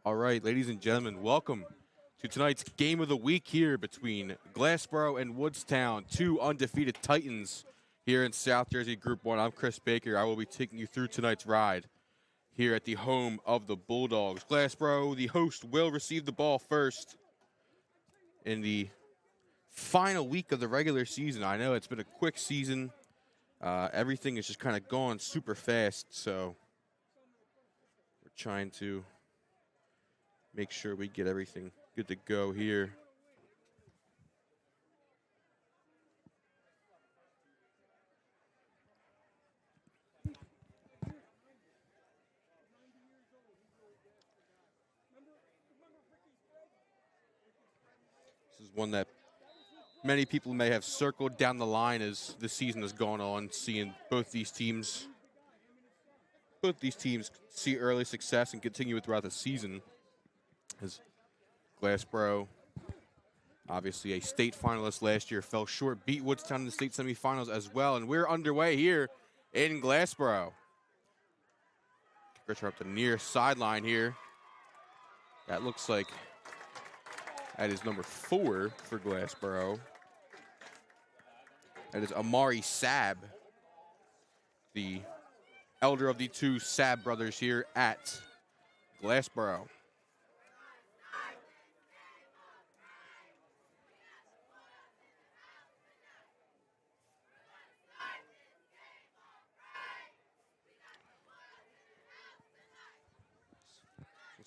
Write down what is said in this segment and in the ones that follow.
All right, ladies and gentlemen, welcome to tonight's game of the week here between Glassboro and Woodstown, two undefeated Titans here in South Jersey Group 1. I'm Chris Baker. I will be taking you through tonight's ride here at the home of the Bulldogs. Glassboro, the host, will receive the ball first in the final week of the regular season. I know it's been a quick season. Everything is just kind of gone super fast, so we're trying to make sure we get everything good to go here. This is one that many people may have circled down the line as the season has gone on, seeing both these teams see early success and continue it throughout the season. As Glassboro, obviously a state finalist last year, fell short, beat Woodstown in the state semifinals as well, and we're underway here in Glassboro. Kickers are up the near sideline here. That looks like that is number 4 for Glassboro. That is Amari Sab, the elder of the two Sab brothers here at Glassboro.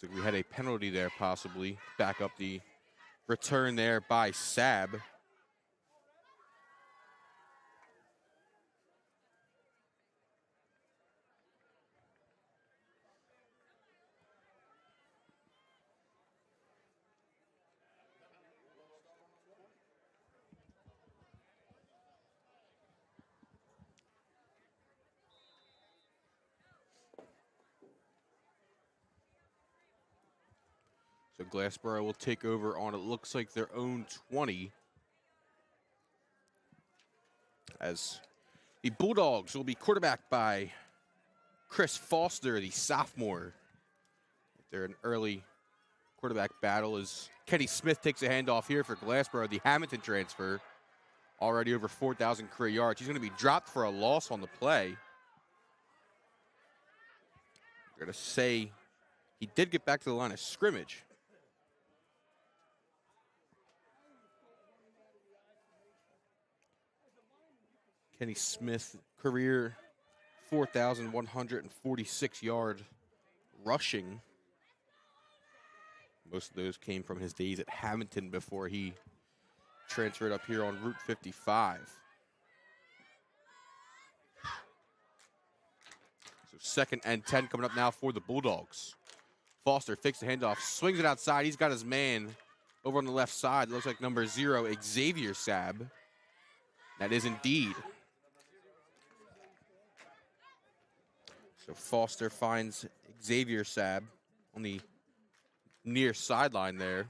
Looks like we had a penalty there, possibly. Back up the return there by Sab. So Glassboro will take over on, it looks like, their own 20. As the Bulldogs will be quarterbacked by Chris Foster, the sophomore. They're an early quarterback battle as Kenny Smith takes a handoff here for Glassboro, the Hamilton transfer. Already over 4,000 career yards. He's going to be dropped for a loss on the play. We're going to say he did get back to the line of scrimmage. Kenny Smith, career 4,146 yard rushing. Most of those came from his days at Hamilton before he transferred up here on Route 55. So 2nd and 10 coming up now for the Bulldogs. Foster fakes the handoff, swings it outside. He's got his man over on the left side. Looks like number 0, Xavier Sab. That is indeed. So Foster finds Xavier Sab on the near sideline there.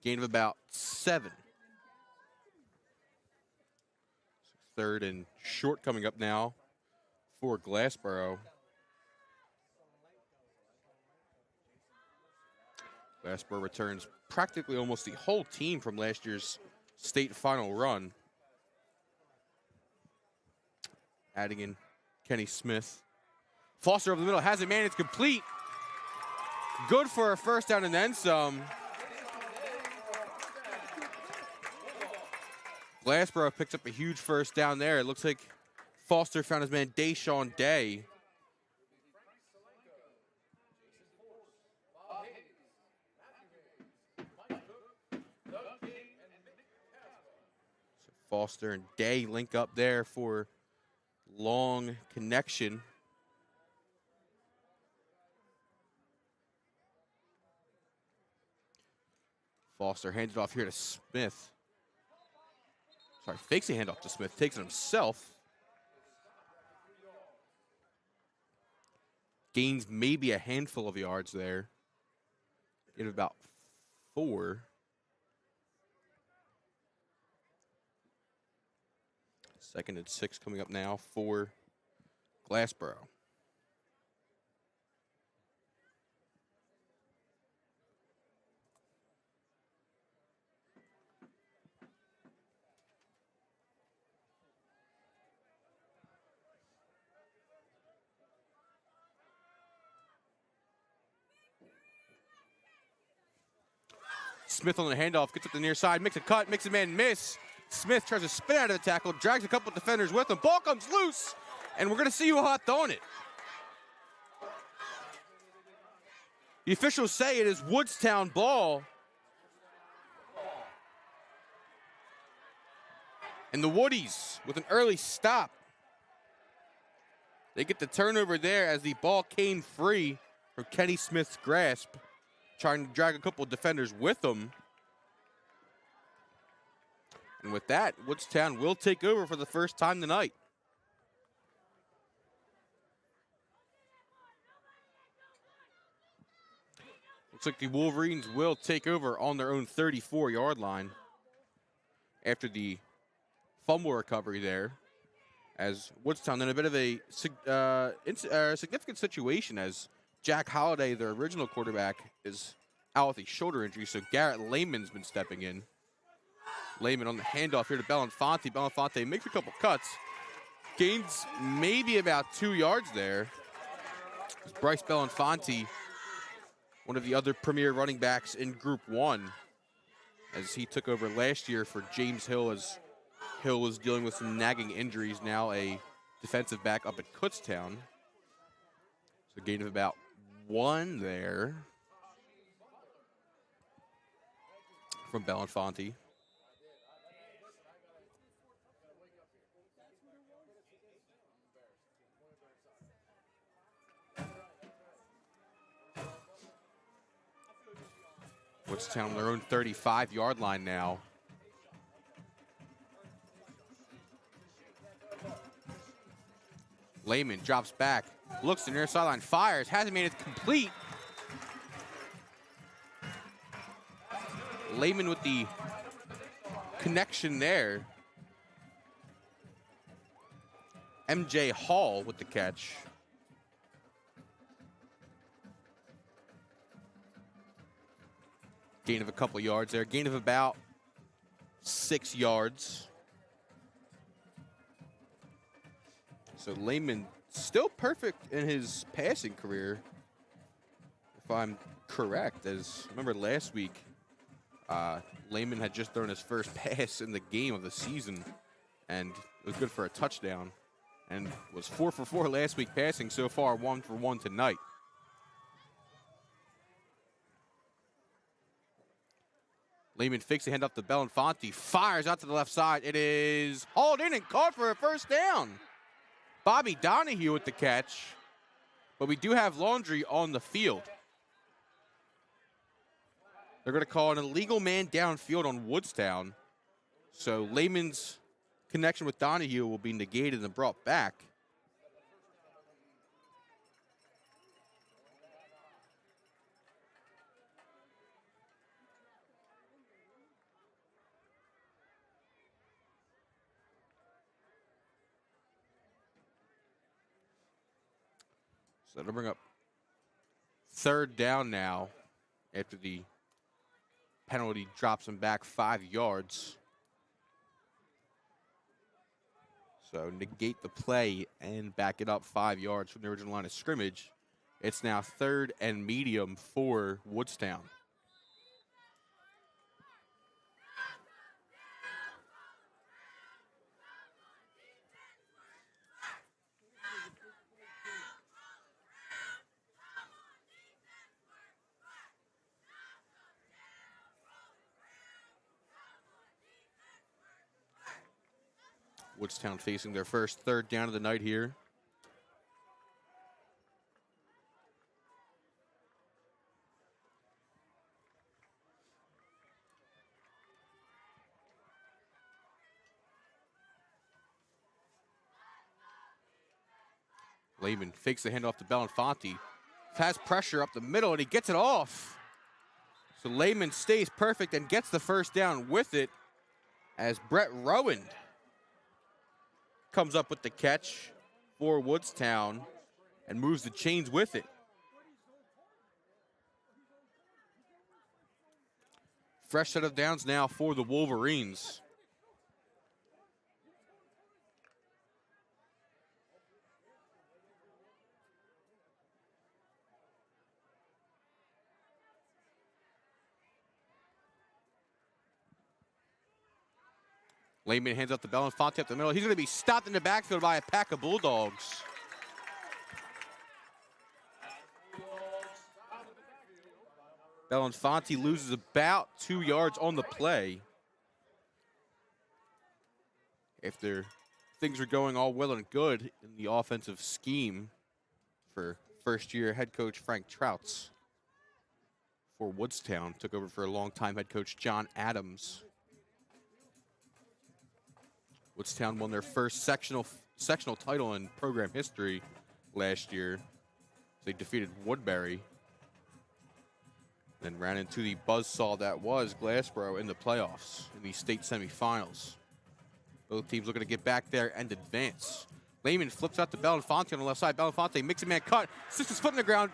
Gain of about 7. 3rd and short coming up now for Glassboro. Glassboro returns practically almost the whole team from last year's state final run. Adding in Kenny Smith. Foster over the middle, has it, man, it's complete. Good for a first down and then some. Glassboro picks up a huge first down there. It looks like Foster found his man Deshaun Day. So Foster and Day link up there for long connection. Foster hands it off here to Smith. Sorry, fakes a handoff to Smith, takes it himself. Gains maybe a handful of yards there. Get about 4. 2nd and 6 coming up now for Glassboro. Smith on the handoff, gets up the near side, makes a cut, makes a man miss. Smith tries to spin out of the tackle, drags a couple defenders with him. Ball comes loose, and we're going to see who hopped on it. The officials say it is Woodstown ball. And the Woodies with an early stop. They get the turnover there as the ball came free from Kenny Smith's grasp, trying to drag a couple of defenders with them. And with that, Woodstown will take over for the first time tonight. Looks like the Wolverines will take over on their own 34-yard line after the fumble recovery there, as Woodstown in a bit of a significant situation as Jack Holliday, their original quarterback, is out with a shoulder injury, so Garrett Lehman's been stepping in. Lehman on the handoff here to Belenfante. Belenfante makes a couple cuts, gains maybe about 2 yards there. Bryce Belenfante, one of the other premier running backs in Group 1, as he took over last year for James Hill, as Hill was dealing with some nagging injuries, now a defensive back up at Kutztown. So a gain of about 1 there from Belenfante. Woodstown on their own 35-yard line now. Lehman drops back, looks to the near sideline, fires, hasn't made it complete. Lehman with the connection there. MJ Hall with the catch. Gain of a couple yards there. Gain of about 6 yards. So Lehman still perfect in his passing career, if I'm correct. As remember last week, Lehman had just thrown his first pass in the game of the season, and it was good for a touchdown, and was 4 for 4 last week passing. So far, 1 for 1 tonight. Lehman fakes the handoff to Belenfante, fires out to the left side. It is hauled in and caught for a first down. Bobby Donahue with the catch, but we do have Laundry on the field. They're going to call an illegal man downfield on Woodstown. So Lehman's connection with Donahue will be negated and brought back. So that'll bring up third down now after the penalty drops him back 5 yards. So negate the play and back it up 5 yards from the original line of scrimmage. It's now 3rd and medium for Woodstown. Woodstown facing their first third down of the night here. Lehman fakes the handoff to Belenfante. Has pressure up the middle, and he gets it off. So Lehman stays perfect and gets the first down with it, as Brett Rowand comes up with the catch for Woodstown and moves the chains with it. Fresh set of downs now for the Wolverines. Lehman hands out the Belafonte up the middle. He's going to be stopped in the backfield by a pack of Bulldogs. Belafonte loses about 2 yards on the play. If things are going all well and good in the offensive scheme for first-year head coach Frank Trouts for Woodstown, took over for longtime head coach John Adams. Woodstown won their first sectional title in program history last year. They defeated Woodbury, then ran into the buzzsaw that was Glassboro in the playoffs in the state semifinals. Both teams looking to get back there and advance. Lehman flips out to Belafonte on the left side. Belafonte makes a man cut, sticks his foot in the ground,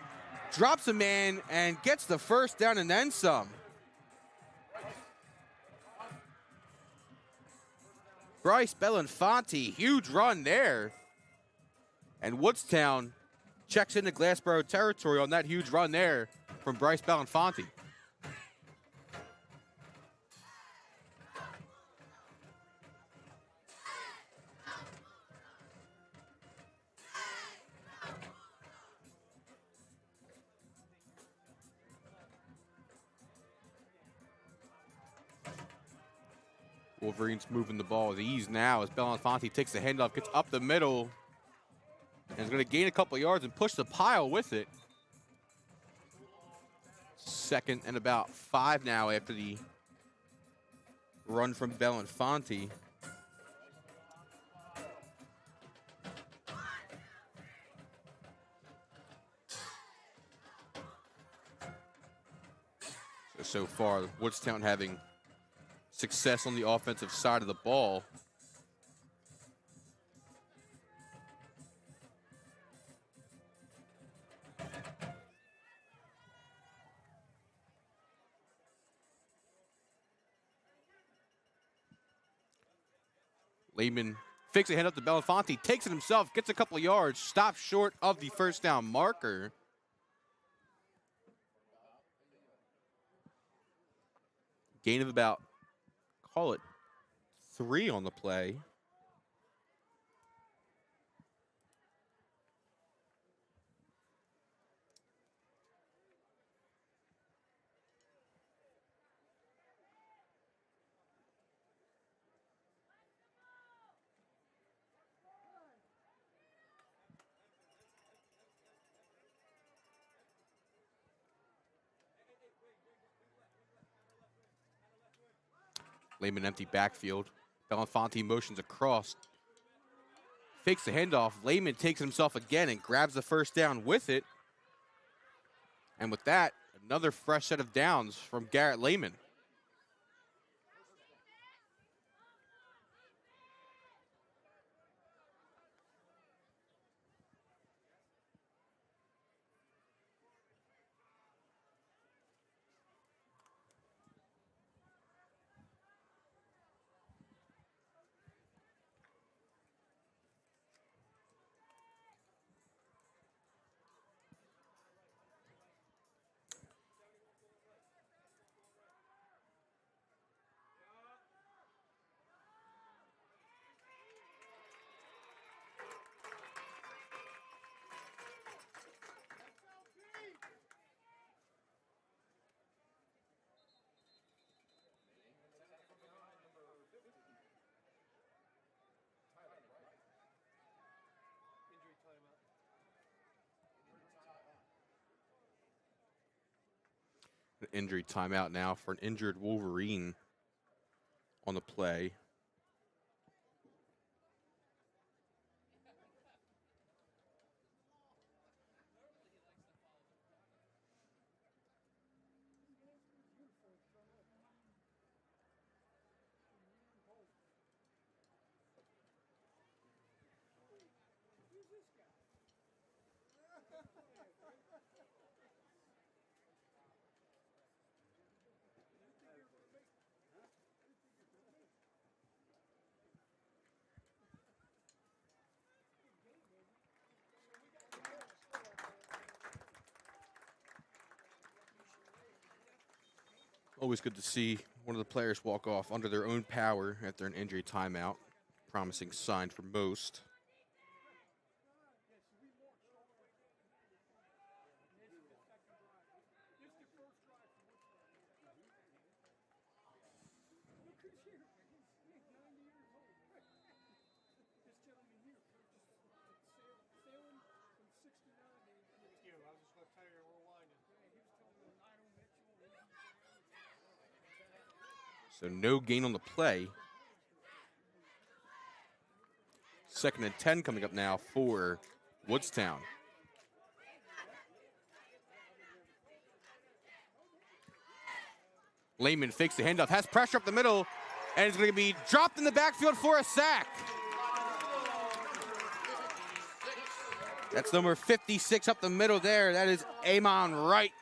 drops a man, and gets the first down and then some. Bryce Belafonte, huge run there. And Woodstown checks into Glassboro territory on that huge run there from Bryce Belafonte. Wolverines moving the ball with ease now as Belafonte takes the handoff, gets up the middle, and is going to gain a couple yards and push the pile with it. 2nd and about 5 now after the run from Belafonte. So far, Woodstown having success on the offensive side of the ball. Lehman fakes a hand up to Belafonte, takes it himself, gets a couple of yards, stops short of the first down marker. Gain of about, call it 3 on the play. Lehman empty backfield. Belafonte motions across. Fakes the handoff. Lehman takes it himself again and grabs the first down with it. And with that, another fresh set of downs from Garrett Lehman. An injury timeout now for an injured Wolverine on the play. Always good to see one of the players walk off under their own power after an injury timeout. Promising sign for most. So no gain on the play. 2nd and 10 coming up now for Woodstown. Lehman fakes the handoff, has pressure up the middle, and is going to be dropped in the backfield for a sack. That's number 56 up the middle there. That is Amon Wright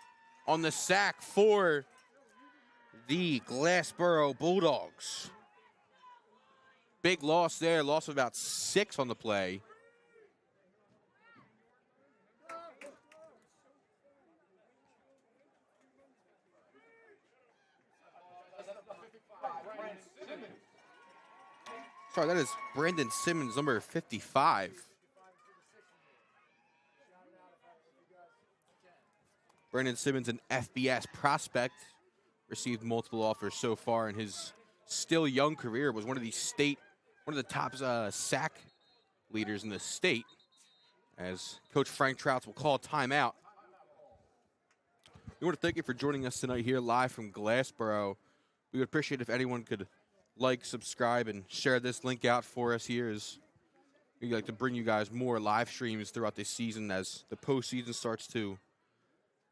on the sack for the Glassboro Bulldogs. Big loss there, loss of about 6 on the play. Sorry, that is Brandon Simmons, number 55. Brandon Simmons, an FBS prospect, received multiple offers so far in his still young career. Was one of the top sack leaders in the state. As Coach Frank Trouts will call timeout. We want to thank you for joining us tonight here live from Glassboro. We would appreciate if anyone could like, subscribe, and share this link out for us here, as we like to bring you guys more live streams throughout this season as the postseason starts to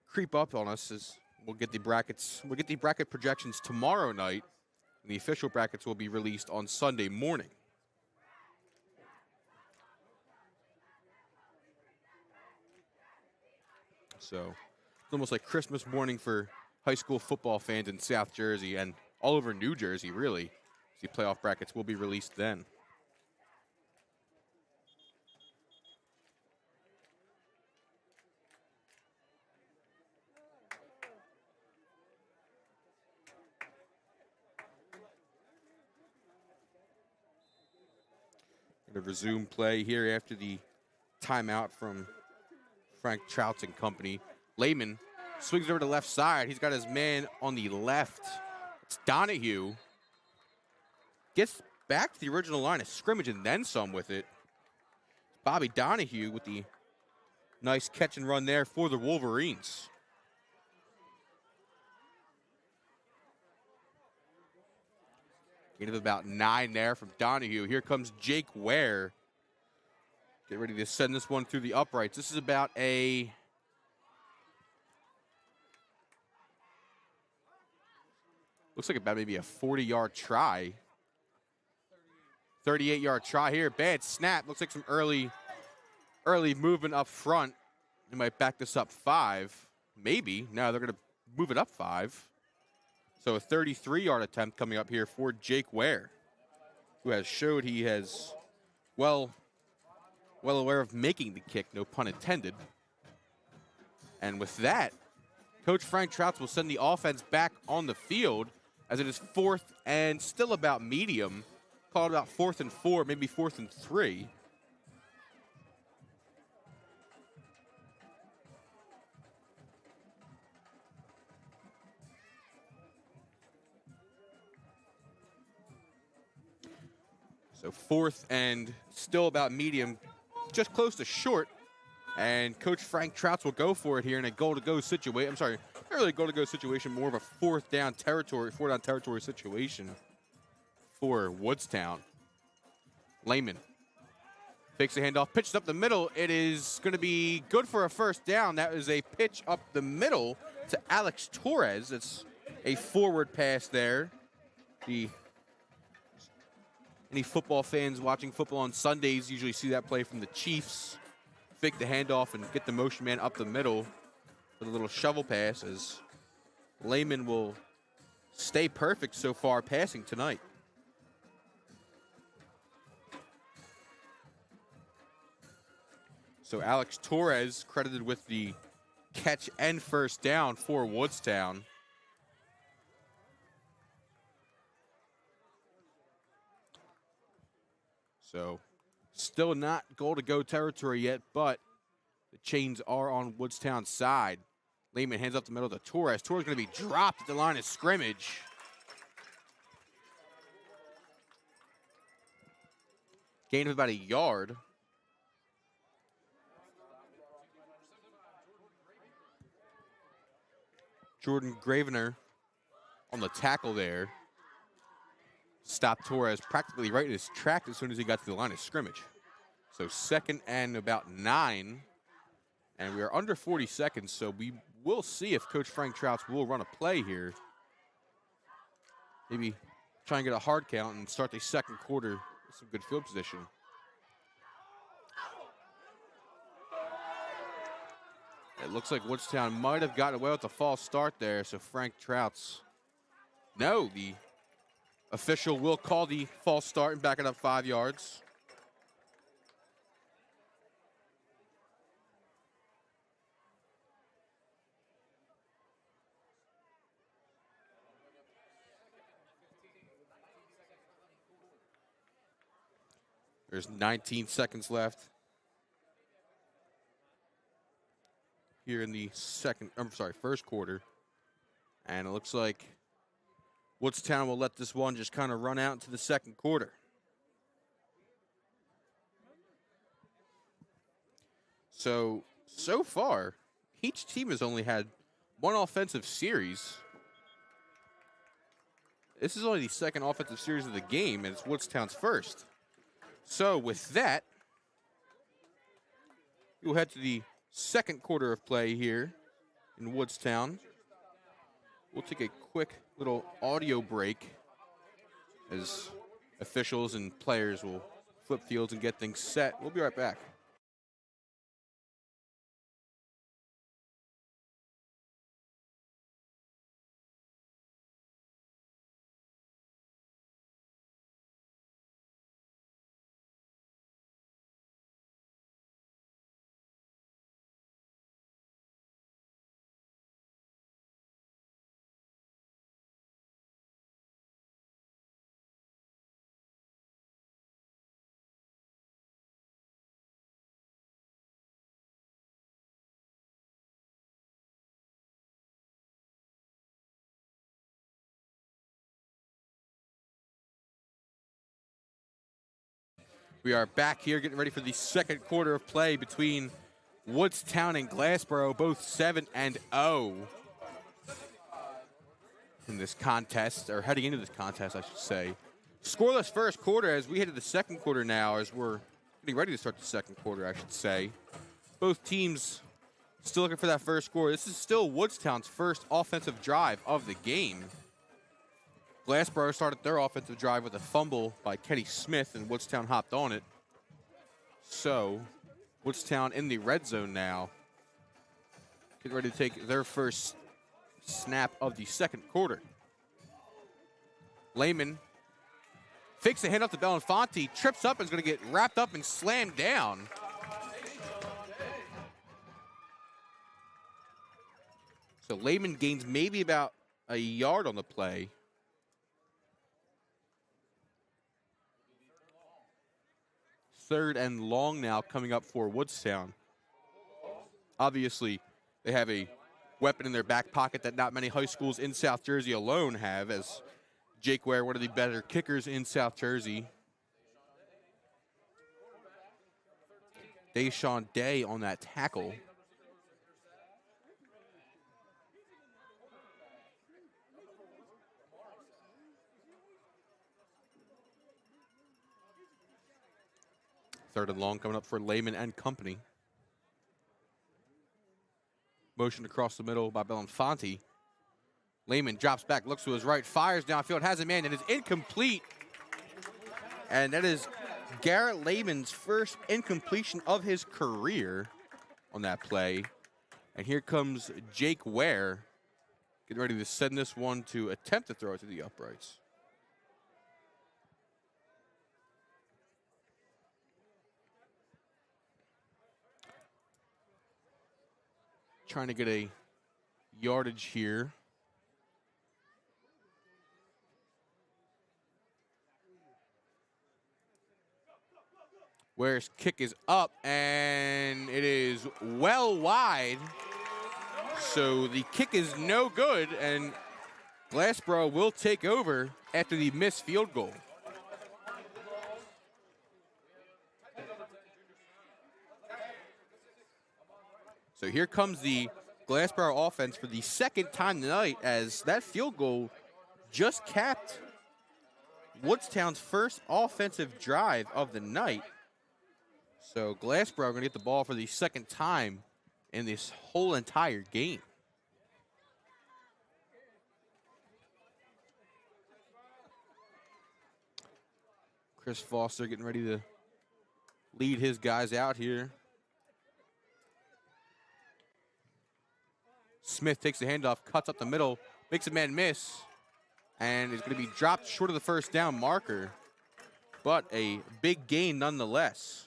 creep up on us. As we'll get the bracket projections tomorrow night, and the official brackets will be released on Sunday morning. So it's almost like Christmas morning for high school football fans in South Jersey and all over New Jersey, really. The playoff brackets will be released then. Going to resume play here after the timeout from Frank Trouts and company. Lehman swings over to the left side. He's got his man on the left. It's Donahue. Gets back to the original line of scrimmage and then some with it. Bobby Donahue with the nice catch and run there for the Wolverines. Gain of about 9 there from Donahue. Here comes Jake Ware. Get ready to send this one through the uprights. This is about a looks like about maybe a 40-yard try. 38-yard try here. Bad snap. Looks like some early movement up front. They might back this up 5. Maybe. No, they're going to move it up 5. So a 33-yard attempt coming up here for Jake Ware, who has showed he has well aware of making the kick, no pun intended. And with that, Coach Frank Trouts will send the offense back on the field as it is 4th and still about medium. Called about 4th and 4, maybe 4th and 3. So 4th and still about medium, just close to short. And Coach Frank Trouts will go for it here in a goal-to-go situation. I'm sorry, not really a goal-to-go situation, more of a 4th down territory situation for Woodstown. Lehman takes the handoff, pitches up the middle. It is going to be good for a first down. That is a pitch up the middle to Alex Torres. It's a forward pass there. Any football fans watching football on Sundays usually see that play from the Chiefs. Fake the handoff and get the motion man up the middle with a little shovel pass, as Lehman will stay perfect so far passing tonight. So Alex Torres credited with the catch and first down for Woodstown. So still not goal-to-go territory yet, but the chains are on Woodstown's side. Lehman hands up the middle to Torres. Torres going to be dropped at the line of scrimmage. Gain of about a yard. Jordan Gravener on the tackle there. Stopped Torres practically right in his track as soon as he got to the line of scrimmage. So 2nd and about 9. And we are under 40 seconds, so we will see if Coach Frank Trouts will run a play here. Maybe try and get a hard count and start the second quarter with some good field position. It looks like Woodstown might have gotten away with a false start there, so Frank Trouts. No, the official will call the false start and back it up 5 yards. There's 19 seconds left here in the first quarter. And it looks like Woodstown will let this one just kind of run out into the second quarter. So far, each team has only had one offensive series. This is only the second offensive series of the game, and it's Woodstown's first. So with that, we'll head to the second quarter of play here in Woodstown. We'll take a quick little audio break as officials and players will flip fields and get things set. We'll be right back. We are back here getting ready for the second quarter of play between Woodstown and Glassboro, both 7-0 in this contest, or heading into this contest, I should say. Scoreless first quarter as we head to the second quarter now, as we're getting ready to start the second quarter, I should say. Both teams still looking for that first score. This is still Woodstown's first offensive drive of the game. Glassboro started their offensive drive with a fumble by Kenny Smith, and Woodstown hopped on it. So, Woodstown in the red zone now. Getting ready to take their first snap of the second quarter. Lehman fakes a hand up to Belinfanti, trips up, and is going to get wrapped up and slammed down. So Lehman gains maybe about a yard on the play. Third and long now coming up for Woodstown. Obviously, they have a weapon in their back pocket that not many high schools in South Jersey alone have, as Jake Ware, one of the better kickers in South Jersey. Deshaun Day on that tackle. Third and long coming up for Lehman and company. Motion across the middle by Belinfanti. Lehman drops back, looks to his right, fires downfield, has a man, and is incomplete. And that is Garrett Lehman's first incompletion of his career on that play. And here comes Jake Ware, getting ready to send this one to attempt to throw it to the uprights. Trying to get a yardage here. Ware's kick is up, and it is well wide. So the kick is no good, and Glassboro will take over after the missed field goal. So here comes the Glassboro offense for the second time tonight, as that field goal just capped Woodstown's first offensive drive of the night. So Glassboro going to get the ball for the second time in this whole entire game. Chris Foster getting ready to lead his guys out here. Smith takes the handoff, cuts up the middle, makes a man miss, and is going to be dropped short of the first down marker, but a big gain nonetheless.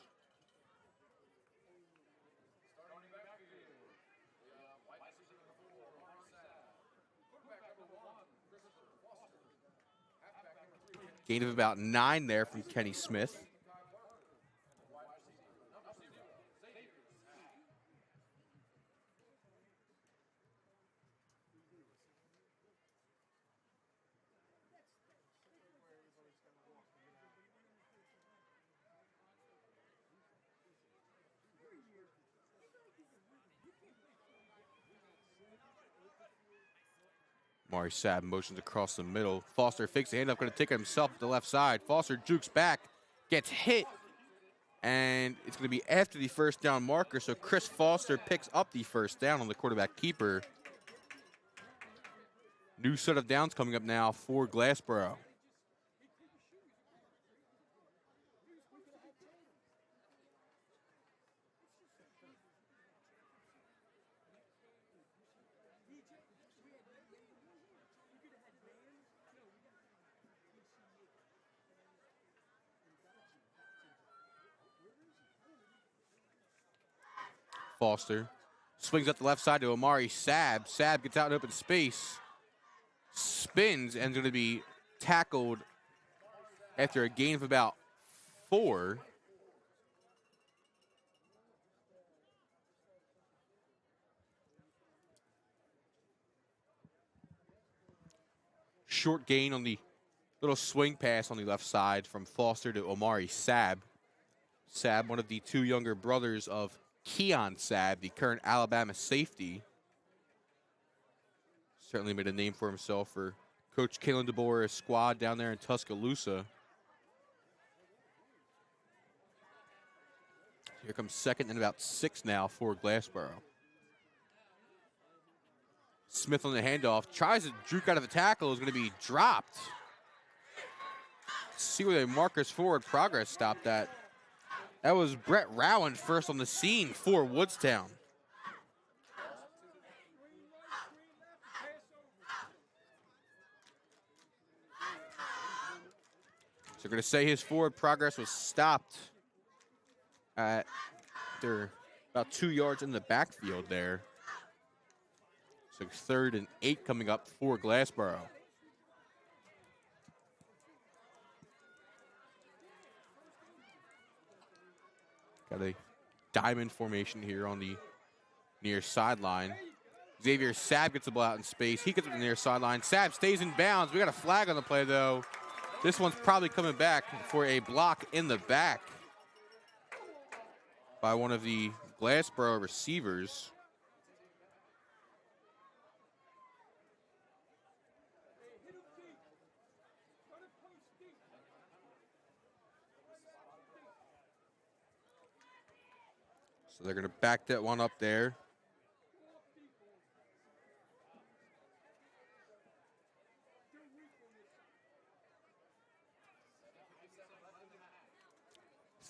Gain of about 9 there from Kenny Smith. Mari Sabb motions across the middle. Foster fakes the handoff, going to take it himself to the left side. Foster jukes back, gets hit, and it's going to be after the first down marker, so Chris Foster picks up the first down on the quarterback keeper. New set of downs coming up now for Glassboro. Foster swings up the left side to Amari Sabb. Sabb gets out in open space, spins, and is going to be tackled after a gain of about 4. Short gain on the little swing pass on the left side from Foster to Omari Sabb. Sabb, one of the 2 younger brothers of Keon Sabb, the current Alabama safety. Certainly made a name for himself for Coach Kalen DeBoer's squad down there in Tuscaloosa. Here comes second and about 6 now for Glassboro. Smith on the handoff, tries to juke out of the tackle, is going to be dropped. Let's see where the markers forward progress stopped at. That was Brett Rowan first on the scene for Woodstown. So going to say his forward progress was stopped at about 2 yards in the backfield there. So 3rd and 8 coming up for Glassboro. Got a diamond formation here on the near sideline. Xavier Sabb gets the ball out in space. He gets up the near sideline. Sabb stays in bounds. We got a flag on the play, though. This one's probably coming back for a block in the back by one of the Glassboro receivers. So they're going to back that one up there.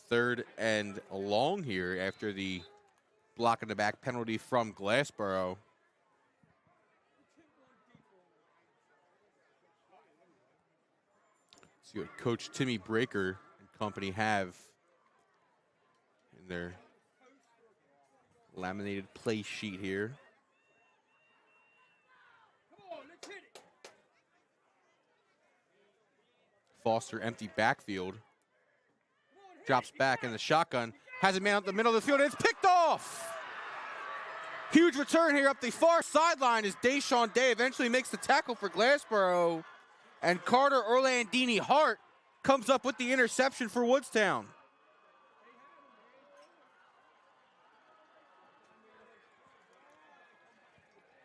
Third and long here after the block in the back penalty from Glassboro. See what Coach Timmy Breaker and company have in their laminated play sheet here. Foster empty backfield. drops back in the shotgun. Has a man up the middle of the field, and it's picked off. Huge return here up the far sideline as Deshaun Day eventually makes the tackle for Glassboro. And Carter Orlandini Hart comes up with the interception for Woodstown.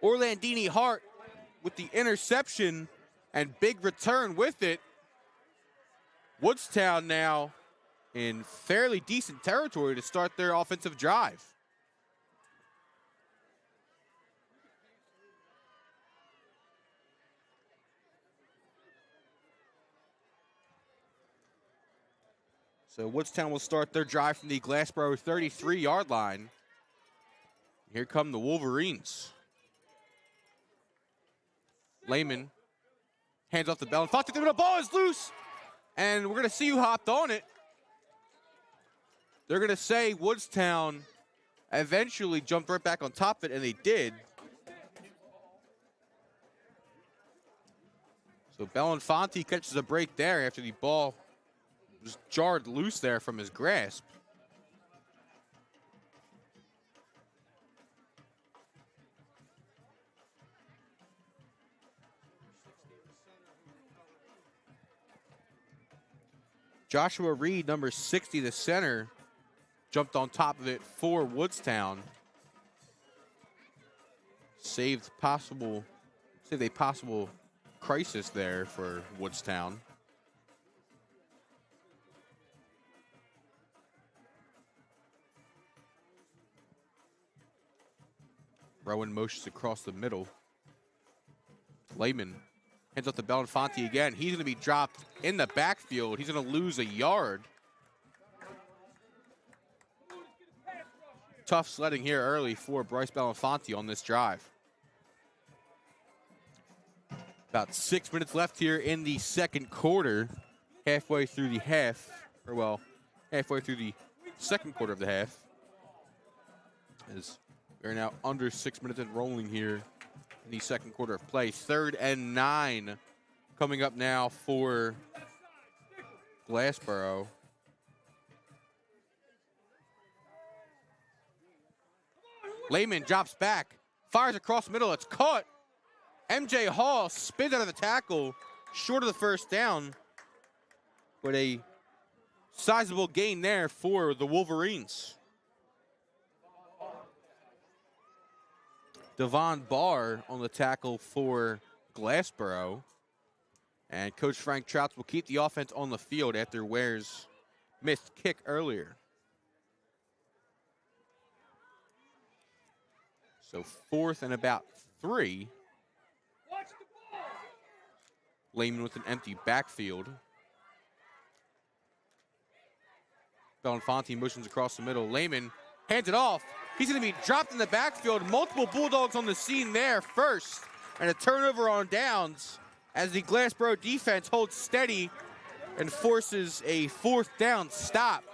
Orlandini Hart with the interception and big return with it. Woodstown now in fairly decent territory to start their offensive drive. So Woodstown will start their drive from the Glassboro 33-yard line. Here come the Wolverines. Lehman hands off the bell, and Fonte, the ball is loose, and we're going to see who hopped on it. They're going to say Woodstown eventually jumped right back on top of it, and they did. So Bellinfanti catches a break there after the ball was jarred loose there from his grasp. Joshua Reed, number 60, the center, jumped on top of it for Woodstown. Saved a possible crisis there for Woodstown. Rowan motions across the middle. Lehman hands off to Bellinfanti again. He's going to be dropped in the backfield. He's going to lose a yard. Tough sledding here early for Bryce Bellinfanti on this drive. About 6 minutes left here in the second quarter. Halfway through the half, or well, halfway through the second quarter of the half. As we're now under 6 minutes and rolling here in the second quarter of play. 3rd and 9 coming up now for Glassboro. Lehman drops back, fires across the middle. It's caught. MJ Hall spins out of the tackle, short of the first down, but a sizable gain there for the Wolverines. Devon Barr on the tackle for Glassboro. And Coach Frank Trouts will keep the offense on the field after Ware's missed kick earlier. So 4th and about 3. Lehman with an empty backfield. Bellinfanti motions across the middle. Lehman hands it off. He's going to be dropped in the backfield. Multiple Bulldogs on the scene there first. And a turnover on downs as the Glassboro defense holds steady and forces a 4th down stop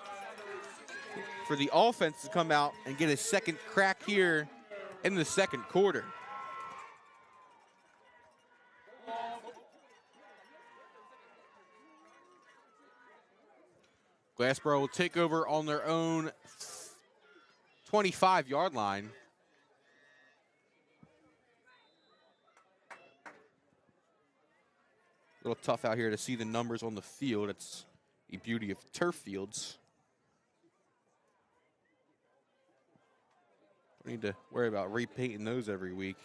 for the offense to come out and get a second crack here in the second quarter. Glassboro will take over on their own 25-yard line. A little tough out here to see the numbers on the field. It's the beauty of turf fields. Don't need to worry about repainting those every week.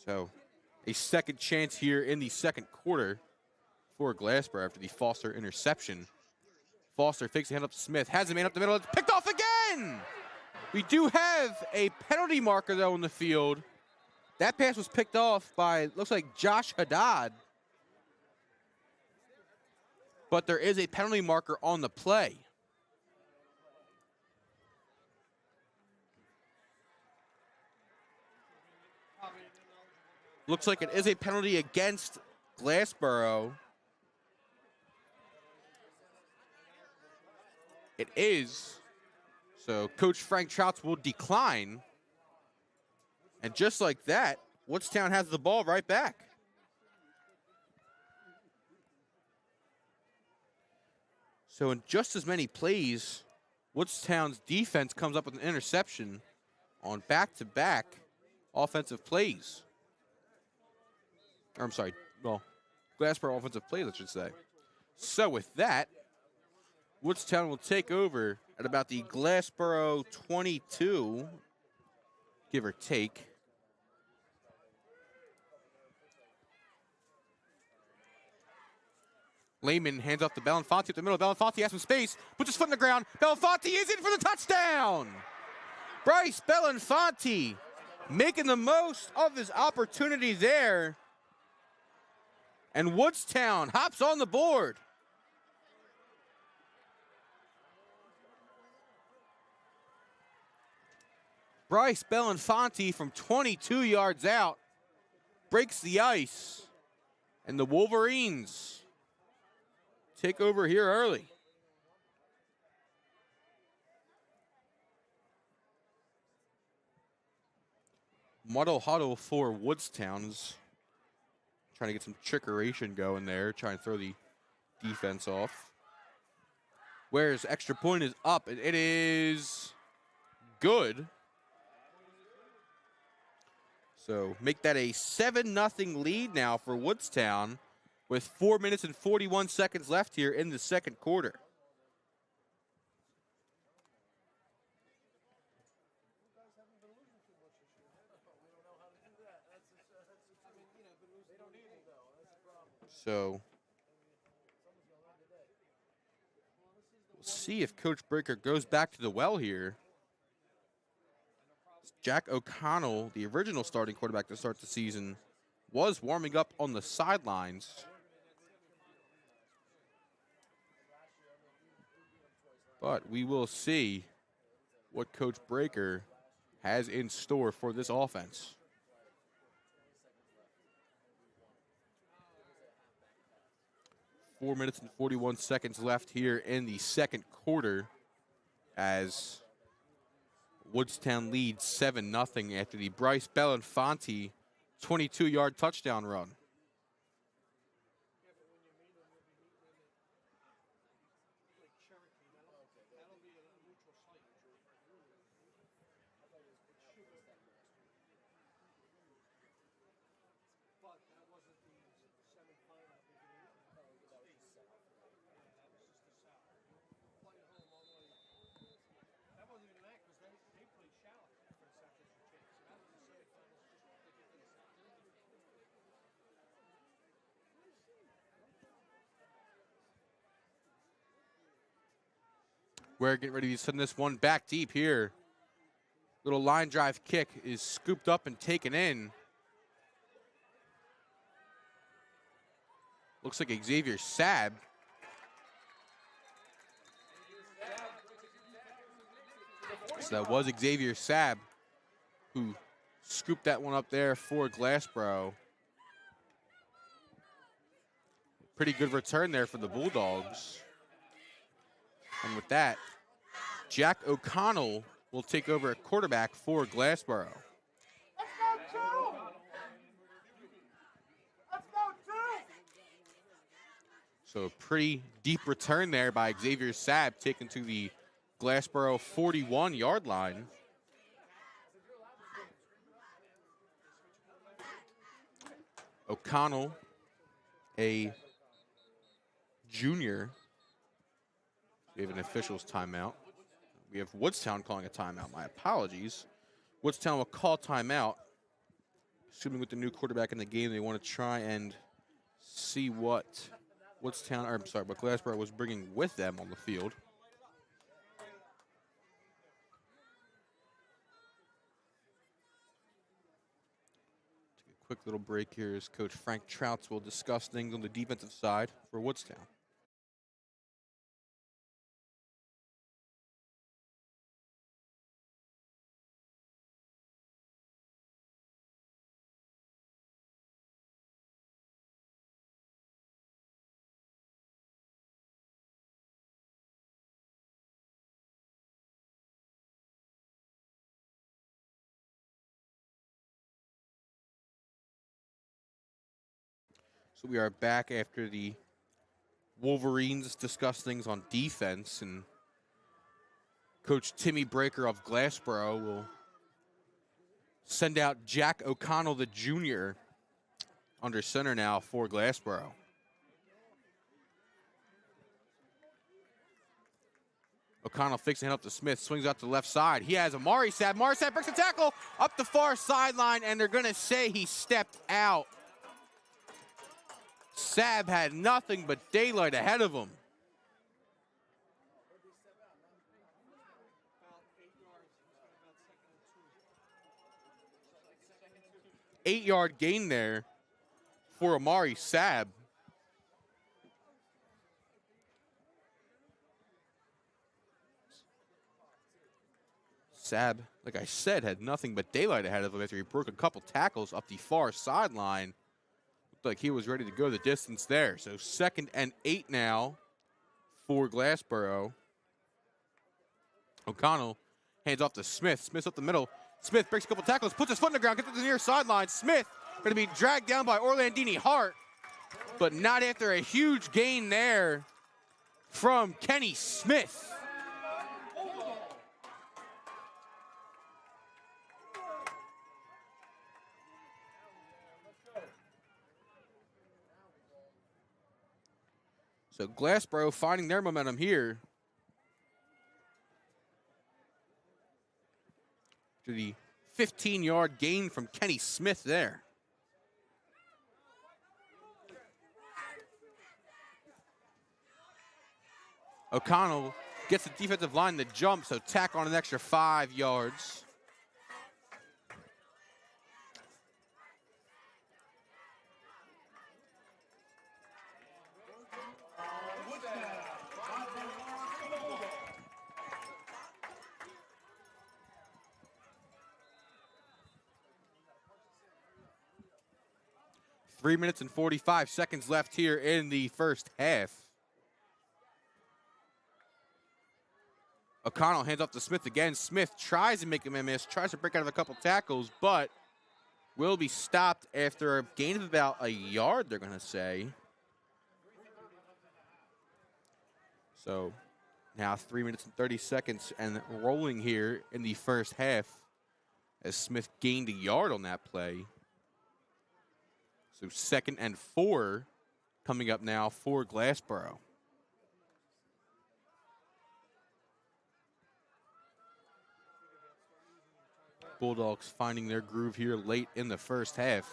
So a second chance here in the second quarter for Glassboro after the Foster interception. Foster fakes the hand up to Smith, has a man up the middle, it's picked off again! We do have a penalty marker though in the field. That pass was picked off by, looks like Josh Haddad. But there is a penalty marker on the play. Looks like it is a penalty against Glassboro. It is. So Coach Frank Trouts will decline. And just like that, Woodstown has the ball right back. So in just as many plays, Woodstown's defense comes up with an interception on back-to-back offensive plays. Or I'm sorry, well, Glassboro offensive plays, I should say. So with that, Woodstown will take over at about the Glassboro 22, give or take. Lehman hands off to Belenfanti at the middle. Belenfanti has some space, puts his foot in the ground. Belenfanti is in for the touchdown! Bryce Belenfanti making the most of his opportunity there. And Woodstown hops on the board. Bryce Belenfanti from 22 yards out breaks the ice. And the Wolverines take over here early. Muddle huddle for Woodstown's trying to get some trickeration going there, trying to throw the defense off. Where's extra point is up, and it is good. So make that a 7-0 lead now for Woodstown with 4 minutes and 41 seconds left here in the second quarter. So we'll see if Coach Breaker goes back to the well here. Jack O'Connell, the original starting quarterback to start the season, was warming up on the sidelines. But we will see what Coach Breaker has in store for this offense. Four minutes and 41 seconds left here in the second quarter as Woodstown leads 7-0 after the Bryce Belenfanti 22-yard touchdown run. We're getting ready to send this one back deep here. Little line drive kick is scooped up and taken in. Looks like Xavier Sabb. So that was Xavier Sabb who scooped that one up there for Glassboro. Pretty good return there for the Bulldogs. And with that, Jack O'Connell will take over at quarterback for Glassboro. So a pretty deep return there by Xavier Sabb, taken to the Glassboro 41-yard line. O'Connell, a junior. We have an official's timeout. We have Woodstown calling a timeout. My apologies. Woodstown will call timeout. Assuming with the new quarterback in the game, they want to try and see what what Glassboro was bringing with them on the field. Take a quick little break here as Coach Frank Trouts will discuss things on the defensive side for Woodstown. So we are back after the Wolverines discuss things on defense, and Coach Timmy Breaker of Glassboro will send out Jack O'Connell, the junior, under center now for Glassboro. O'Connell fakes a hand up to Smith, swings out to the left side. He has Amari Saab. Amari Saab breaks a tackle up the far sideline, and they're going to say he stepped out. Saab had nothing but daylight ahead of him. Eight-yard gain there for Amari Saab. Saab, like I said, had nothing but daylight ahead of him after he broke a couple tackles up the far sideline. Looked like he was ready to go the distance there. So 2nd and 8 now for Glassboro. O'Connell hands off to Smith. Smith's up the middle. Smith breaks a couple tackles, puts his foot on the ground, gets to the near sideline. Smith going to be dragged down by Orlandini Hart, but not after a huge gain there from Kenny Smith. So Glassboro finding their momentum here. To the 15-yard gain from Kenny Smith there. O'Connell gets the defensive line to jump, so tack on an extra 5 yards. Three minutes and 45 seconds left here in the first half. O'Connell hands off to Smith again. Smith tries to make him a miss, tries to break out of a couple tackles, but will be stopped after a gain of about a yard, they're going to say. So now 3 minutes and 30 seconds and rolling here in the first half as Smith gained a yard on that play. So 2nd and 4 coming up now for Glassboro. Bulldogs finding their groove here late in the first half.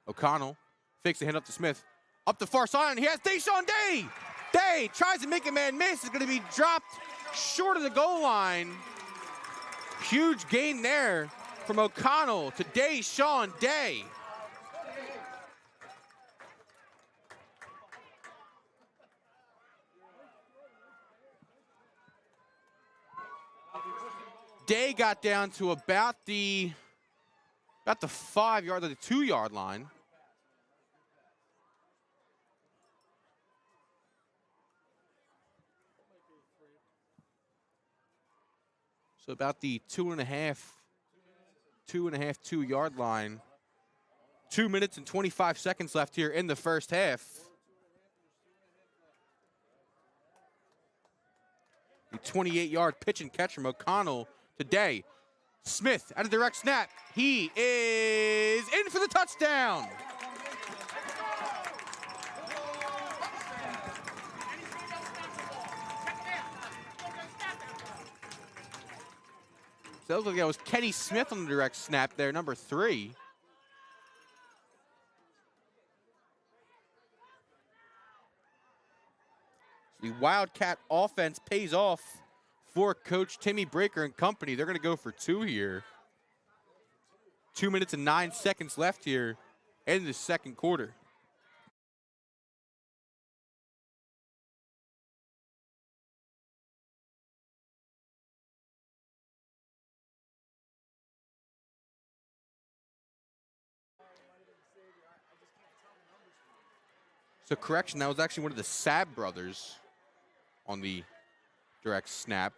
O'Connell fakes a hand up to Smith. Up the far side, and he has Deshaun Day. Day tries to make a man miss. It's going to be dropped short of the goal line. Huge gain there from O'Connell to Deshaun Day. Day got down to about the 5 yard, or the 2 yard line. So about the 2 yard line. 2 minutes and 25 seconds left here in the first half. The 28-yard pitch and catch from O'Connell today. Smith at a direct snap. He is in for the touchdown. So that looks like that was Kenny Smith on the direct snap there, number 3. The Wildcat offense pays off for Coach Timmy Breaker and company. They're going to go for 2 here. 2 minutes and 9 seconds left here in the second quarter. So correction, that was actually one of the Saab brothers on the direct snap.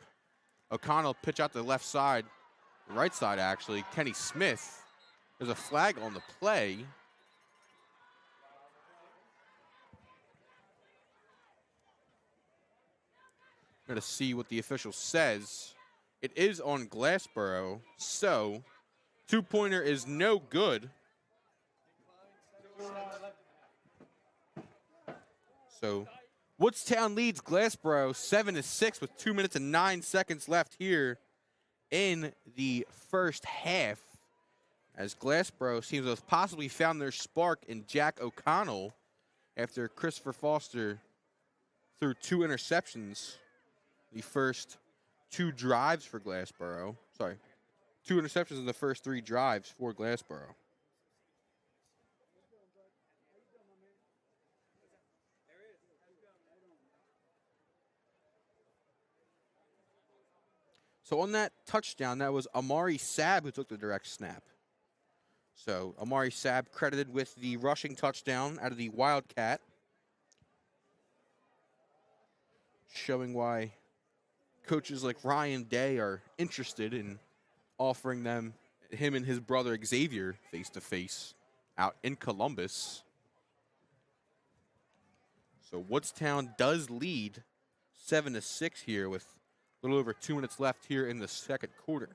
O'Connell pitch out to the left side, the right side actually. Kenny Smith, there's a flag on the play. Going to see what the official says. It is on Glassboro, so two-pointer is no good. So Woodstown leads Glassboro 7-6 with 2 minutes and 9 seconds left here in the first half, as Glassboro seems to have possibly found their spark in Jack O'Connell after Christopher Foster threw 2 interceptions the first 2 drives for Glassboro. Sorry, 2 interceptions in the first 3 drives for Glassboro. So on that touchdown, that was Amari Saab who took the direct snap. So Amari Saab credited with the rushing touchdown out of the Wildcat, showing why coaches like Ryan Day are interested in offering him and his brother Xavier face-to-face out in Columbus. So Woodstown does lead 7-6 here with a little over 2 minutes left here in the second quarter.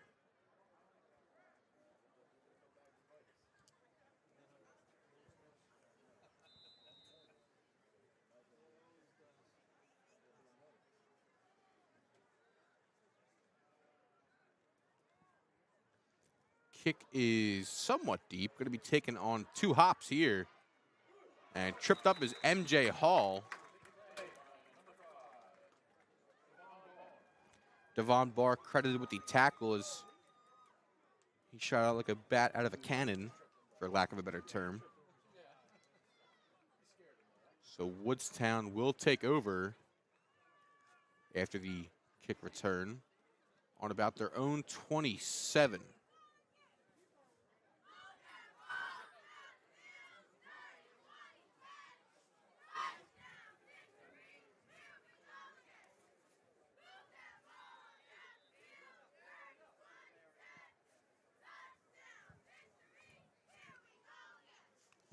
Kick is somewhat deep, going to be taken on 2 hops here. And tripped up is MJ Hall. Devon Barr credited with the tackle as he shot out like a bat out of a cannon, for lack of a better term. So Woodstown will take over after the kick return on about their own 27.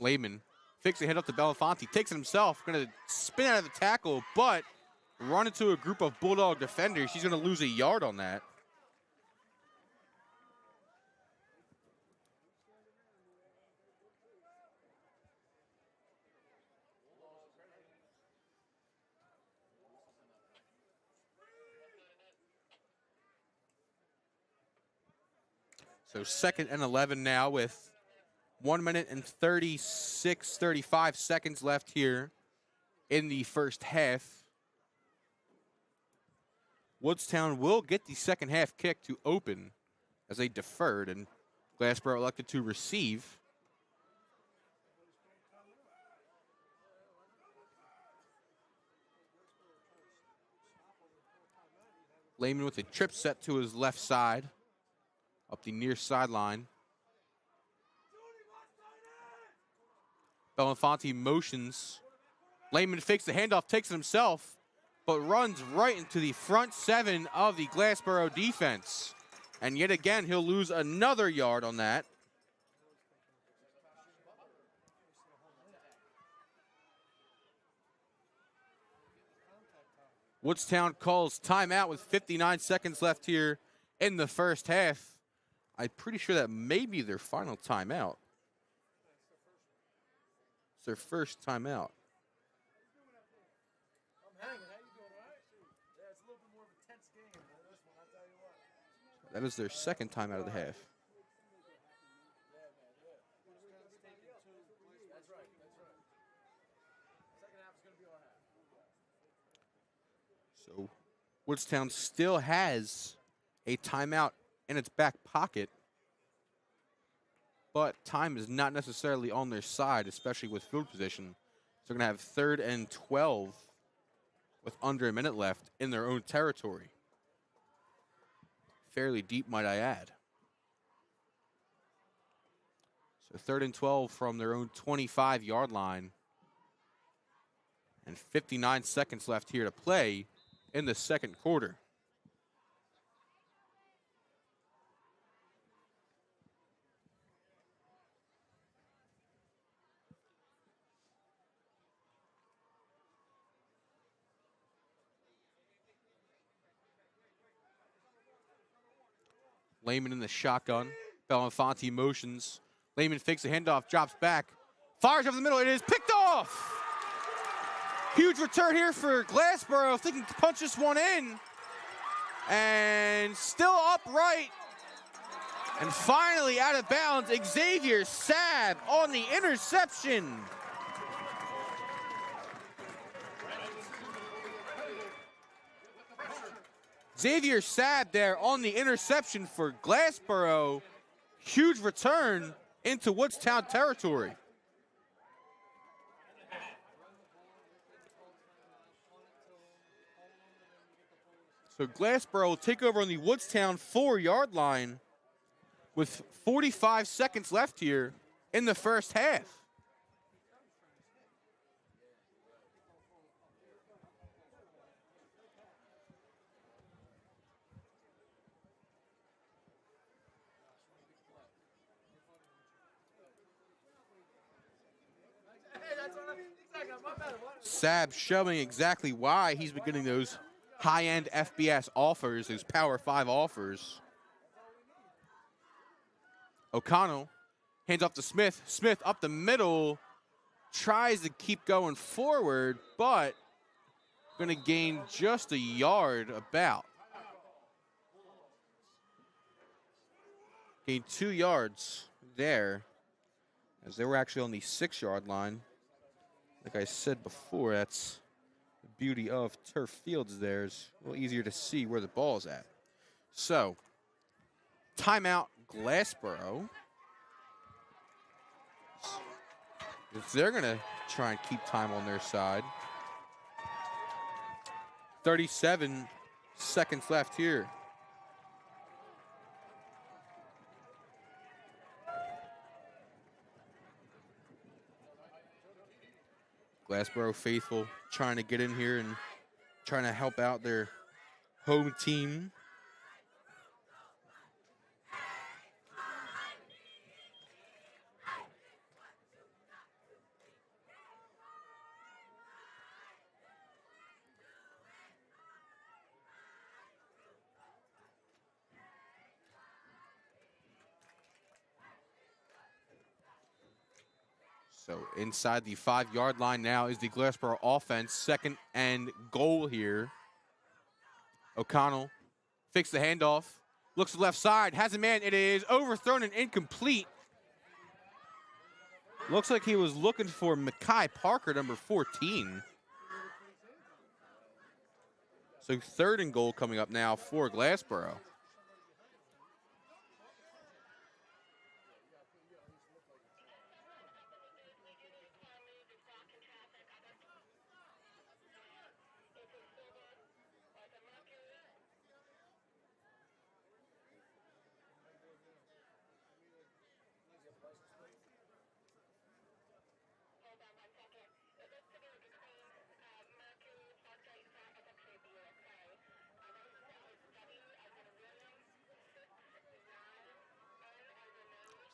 Lehman fakes a hit up to Belafonte, takes it himself, going to spin out of the tackle, but run into a group of Bulldog defenders. He's going to lose a yard on that. So 2nd and 11 now with 1 minute and 35 seconds left here in the first half. Woodstown will get the second half kick to open as they deferred, and Glassboro elected to receive. Lehman with a trip set to his left side, up the near sideline. Belafonte motions. Lehman fakes the handoff, takes it himself, but runs right into the front 7 of the Glassboro defense. And yet again, he'll lose another yard on that. Woodstown calls timeout with 59 seconds left here in the first half. I'm pretty sure that may be their final timeout. It's their first timeout. That is their second timeout of the half. So Woodstown still has a timeout in its back pocket, but time is not necessarily on their side, especially with field position. So they're going to have 3rd and 12 with under a minute left in their own territory. Fairly deep, might I add. So 3rd and 12 from their own 25-yard line. And 59 seconds left here to play in the second quarter. Lehman in the shotgun. Belafonte motions. Lehman fakes the handoff, drops back. Fires over the middle. It is picked off. Huge return here for Glassboro, thinking to punch this one in. And still upright. And finally out of bounds, Xavier Sabb on the interception. Xavier Sabb there on the interception for Glassboro. Huge return into Woodstown territory. So Glassboro will take over on the Woodstown 4-yard line with 45 seconds left here in the first half. Sabb showing exactly why he's been getting those high-end FBS offers, those Power 5 offers. O'Connell hands off to Smith. Smith up the middle, tries to keep going forward, but going to gain just a yard about. Gained 2 yards there, as they were actually on the 6-yard line. Like I said before, that's the beauty of turf fields there. It's a little easier to see where the ball is at. So, timeout Glassboro. If they're going to try and keep time on their side. 37 seconds left here. Glassboro faithful trying to get in here and trying to help out their home team. So inside the 5-yard line now is the Glassboro offense. 2nd and goal here. O'Connell fakes the handoff. Looks to the left side. Has a man. It is overthrown and incomplete. Looks like he was looking for Mekhi Parker, number 14. So 3rd and goal coming up now for Glassboro.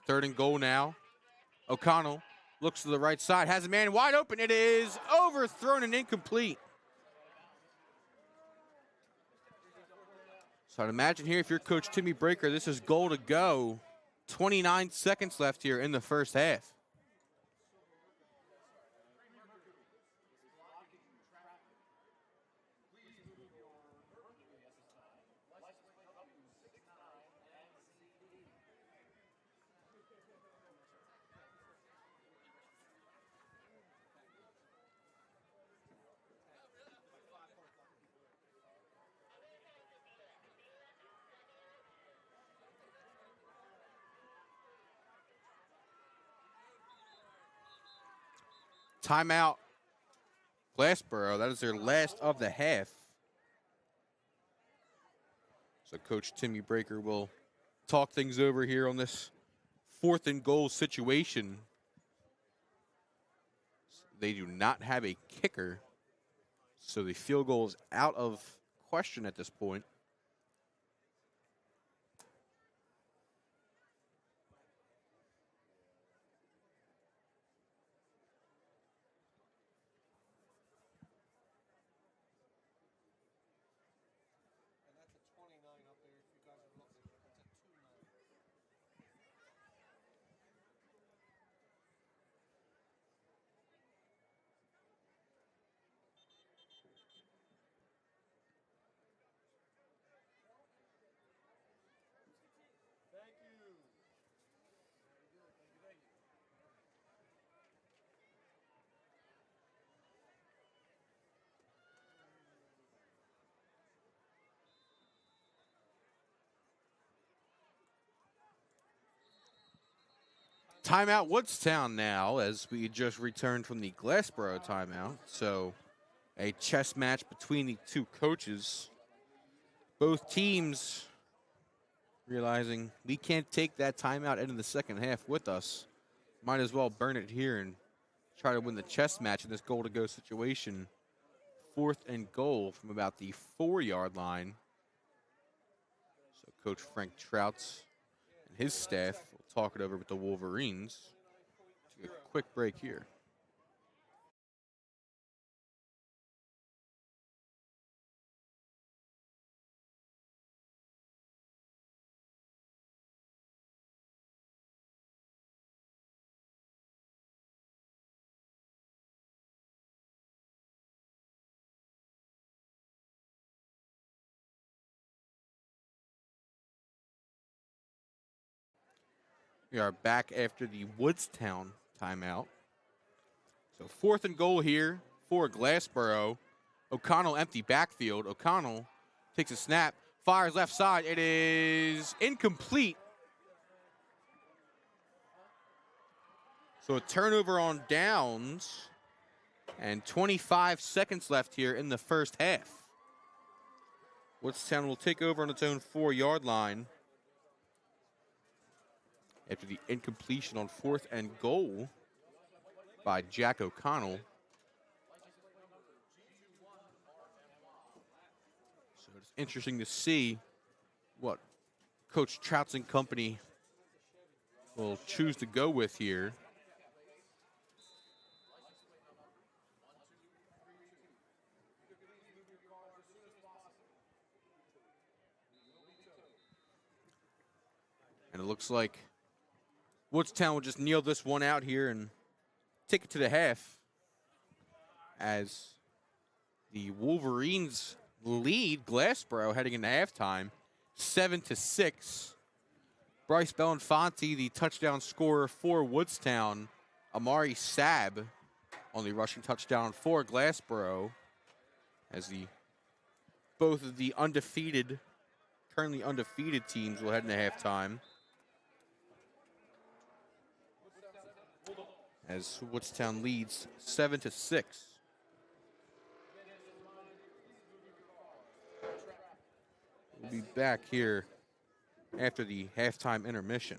Third and goal now. O'Connell looks to the right side, has a man wide open. It is overthrown and incomplete. So I'd imagine here, if you're Coach Timmy Breaker, this is goal to go. 29 seconds left here in the first half. Timeout Glassboro. That is their last of the half. So Coach Timmy Breaker will talk things over here on this 4th and goal situation. They do not have a kicker, so the field goal is out of question at this point. Timeout Woodstown now, as we just returned from the Glassboro timeout. So a chess match between the two coaches. Both teams realizing we can't take that timeout into the second half with us. Might as well burn it here and try to win the chess match in this goal-to-go situation. 4th and goal from about the 4-yard line. So Coach Frank Trouts and his staff will talk it over with the Wolverines. Take a quick break here. We are back after the Woodstown timeout. So 4th and goal here for Glassboro. O'Connell empty backfield. O'Connell takes a snap, fires left side. It is incomplete. So a turnover on downs and 25 seconds left here in the first half. Woodstown will take over on its own 4-yard line after the incompletion on 4th and goal by Jack O'Connell. So it's interesting to see what Coach Trouts and company will choose to go with here. And it looks like Woodstown will just kneel this one out here and take it to the half as the Wolverines lead Glassboro heading into halftime, 7-6. Bryce Belinfanti, the touchdown scorer for Woodstown. Amari Sab on the rushing touchdown for Glassboro, as both of the currently undefeated teams will head into halftime. As Woodstown leads 7-6. We'll be back here after the halftime intermission.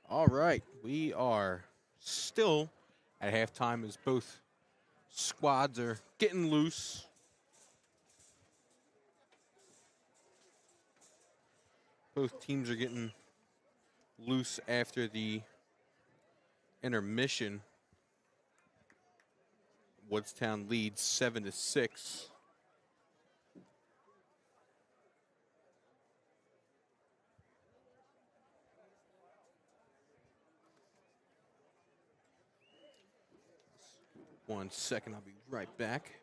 All right, we are still at halftime as both squads are getting loose. Both teams are getting loose after the intermission. Woodstown leads 7-6. One second, I'll be right back.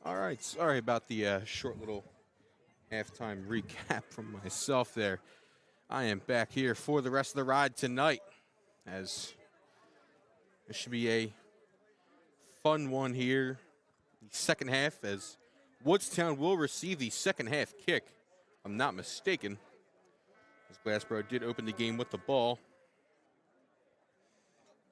All right, sorry about the short little halftime recap from myself there. I am back here for the rest of the ride tonight, as it should be a fun one here. The second half, as Woodstown will receive the second half kick, if I'm not mistaken, as Glassboro did open the game with the ball.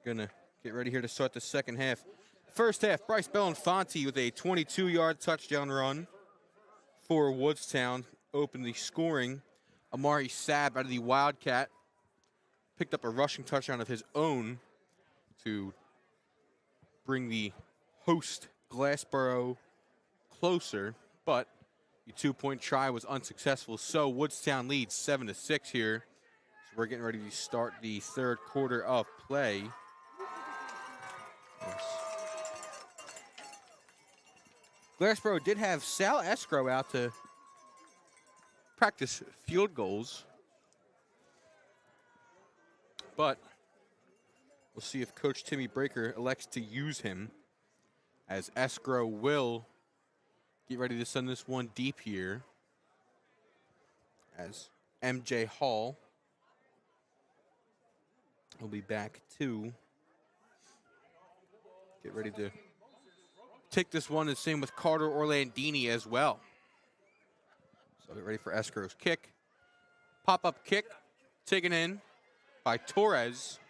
Gonna get ready here to start the second half. First half, Bryce Belenfanti with a 22-yard touchdown run for Woodstown opened the scoring. Amari Sabb out of the Wildcat picked up a rushing touchdown of his own to bring the host Glassboro closer, but the two-point try was unsuccessful. So Woodstown leads 7-6 here. So we're getting ready to start the third quarter of play. Yes. Glassboro did have Sal Escrow out to practice field goals, but we'll see if Coach Timmy Breaker elects to use him, as Escrow will get ready to send this one deep here, as MJ Hall will be back to get ready to take this one, and same with Carter Orlandini as well. So get ready for Escrow's kick. Pop-up kick taken in by Torres.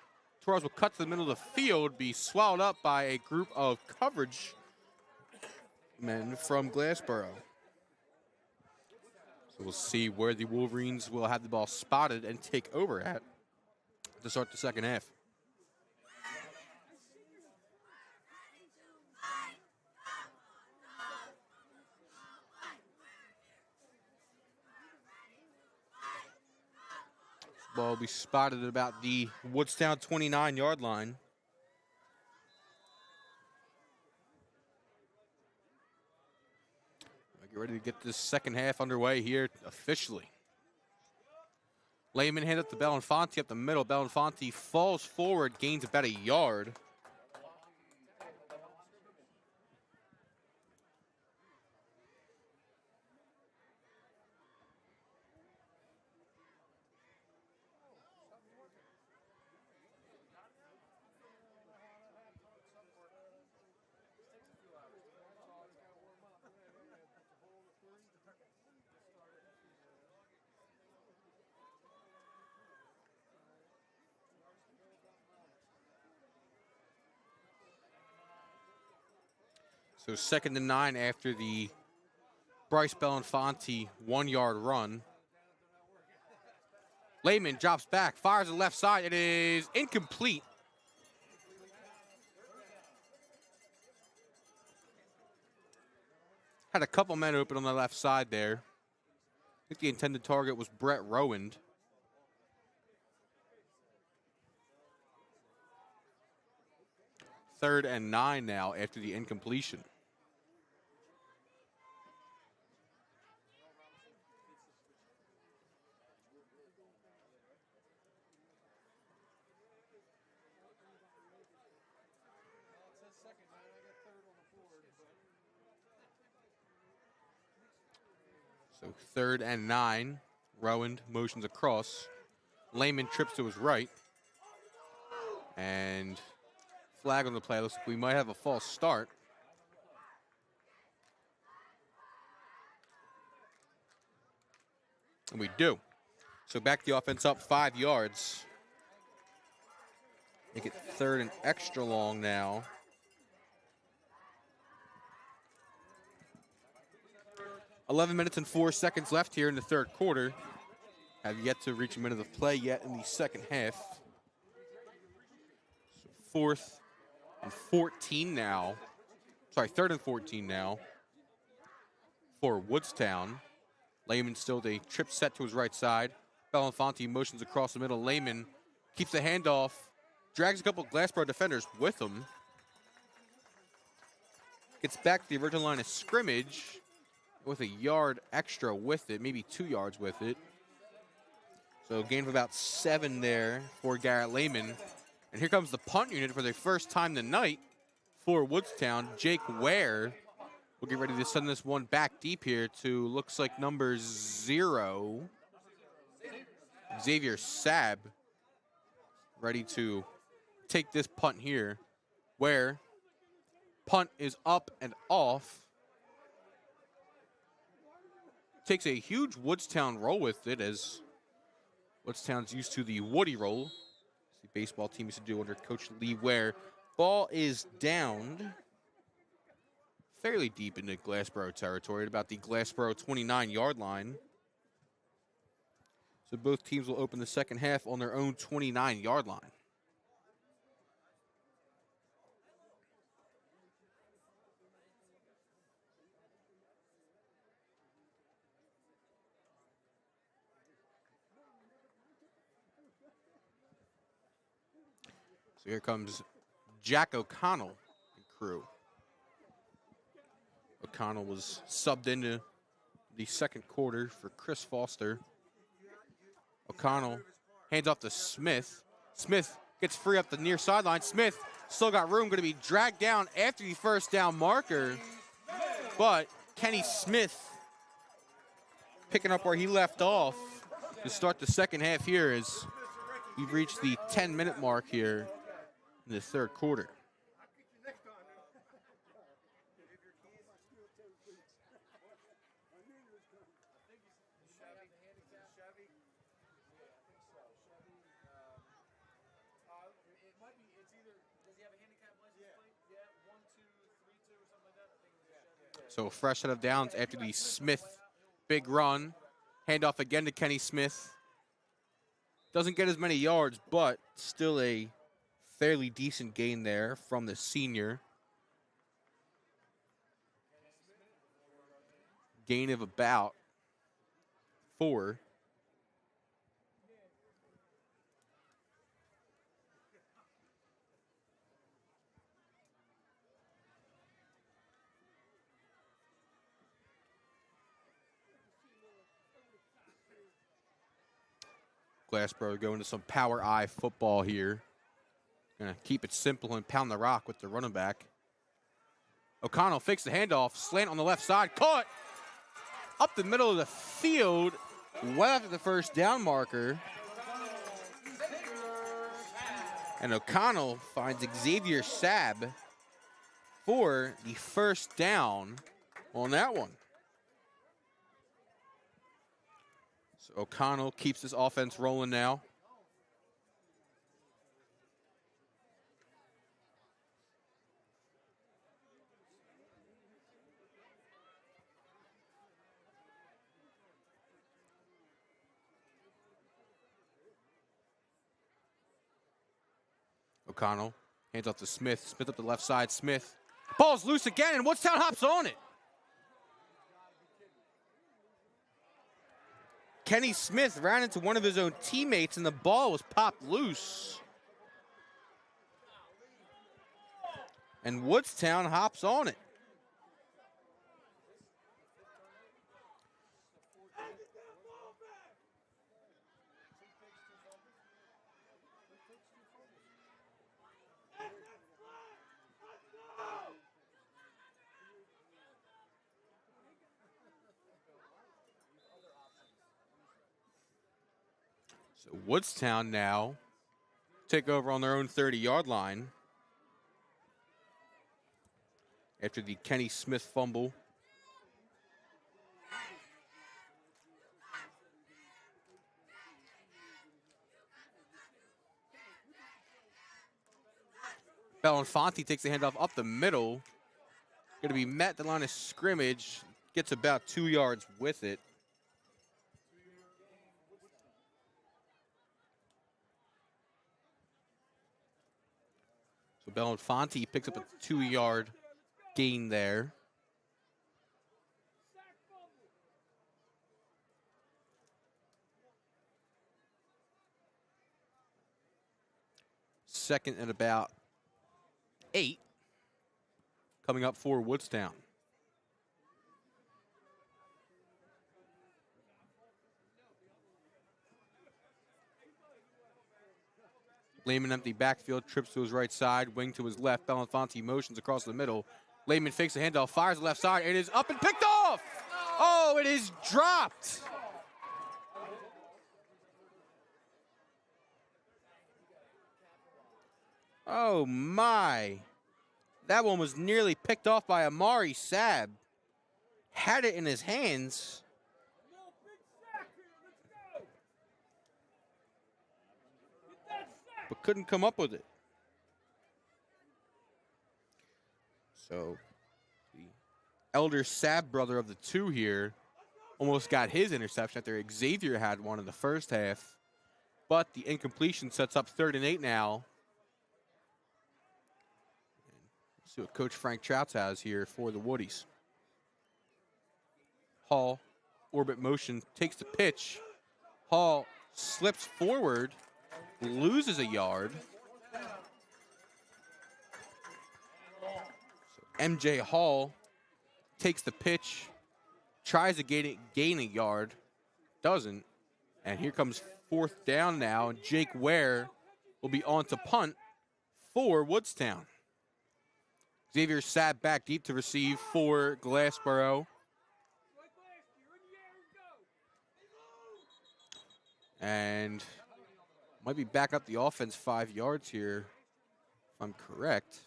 Torres will cut to the middle of the field, be swallowed up by a group of coverage men from Glassboro. So we'll see where the Wolverines will have the ball spotted and take over at to start the second half. Ball will be spotted at about the Woodstown 29-yard line. Get ready to get this second half underway here officially. Lehman hand up to Belenfanti up the middle. Belenfanti falls forward, gains about a yard. So 2nd and 9 after the Bryce Belenfanti 1-yard run. Lehman drops back, fires to the left side. It is incomplete. Had a couple men open on the left side there. I think the intended target was Brett Rowand. Third and 9 now after the incompletion. So 3rd and 9. Rowand motions across. Lehman trips to his right. And flag on the play. Looks like we might have a false start. And we do. So back the offense up 5 yards. Make it 3rd and extra long now. $11 minutes and 4 seconds left here in the 3rd quarter. Have yet to reach a minute of play yet in the 2nd half. So 4th and 14 now. Sorry, 3rd and 14 now for Woodstown. Lehman still a trip set to his right side. Belenfanti motions across the middle. Lehman keeps the handoff, drags a couple Glassboro defenders with him. Gets back to the original line of scrimmage with a yard extra with it, maybe 2 yards with it. So gain of about 7 there for Garrett Lehman. And here comes the punt unit for the first time tonight for Woodstown. Jake Ware will get ready to send this one back deep here to, looks like number 0. Xavier Sabb ready to take this punt here. Ware, punt is up and off. Takes a huge Woodstown roll with it, as Woodstown's used to the Woody roll. The baseball team used to do under Coach Lee Ware. Ball is downed fairly deep into Glassboro territory at about the Glassboro 29-yard line. So both teams will open the 2nd half on their own 29-yard line. So here comes Jack O'Connell and crew. O'Connell was subbed into the 2nd quarter for Chris Foster. O'Connell hands off to Smith. Smith gets free up the near sideline. Smith still got room, going to be dragged down after the first down marker. But Kenny Smith picking up where he left off to start the 2nd half here, as we've reached the 10-minute mark here in the 3rd quarter. So fresh set of downs after the Smith big run. Handoff again to Kenny Smith. Doesn't get as many yards, but still a fairly decent gain there from the senior. Gain of about 4. Glassboro going to some power eye football here. Gonna keep it simple and pound the rock with the running back. O'Connell fakes the handoff, slant on the left side, caught up the middle of the field, well after the first down marker. And O'Connell finds Xavier Sabb for the first down on that one. So O'Connell keeps this offense rolling now. O'Connell hands off to Smith. Smith up the left side. Smith. Ball's loose again, and Woodstown hops on it. Kenny Smith ran into one of his own teammates, and the ball was popped loose. And Woodstown hops on it. So Woodstown now take over on their own 30-yard line after the Kenny Smith fumble. Belinfanti takes the handoff up the middle. Going to be met at the line of scrimmage. Gets about 2 yards with it. So Belinfanti picks up a 2-yard gain there. Second and about 8 coming up for Woodstown. Lehman empty backfield, trips to his right side, wing to his left. Belinfanti motions across the middle. Lehman fakes the handoff, fires the left side. It is up and picked off. Oh, it is dropped. Oh, my. That one was nearly picked off by Amari Saab. Had it in his hands. But couldn't come up with it. So the elder Saab brother of the two here almost got his interception after Xavier had one in the first half. But the incompletion sets up 3rd and 8 now. Let's see what Coach Frank Trouts has here for the Woodies. Hall, orbit motion, takes the pitch. Hall slips forward, loses a yard. So MJ Hall takes the pitch, tries to gain a yard, doesn't. And here comes 4th down now. Jake Ware will be on to punt for Woodstown. Xavier sat back deep to receive for Glassboro. And might be back up the offense 5 yards here, if I'm correct.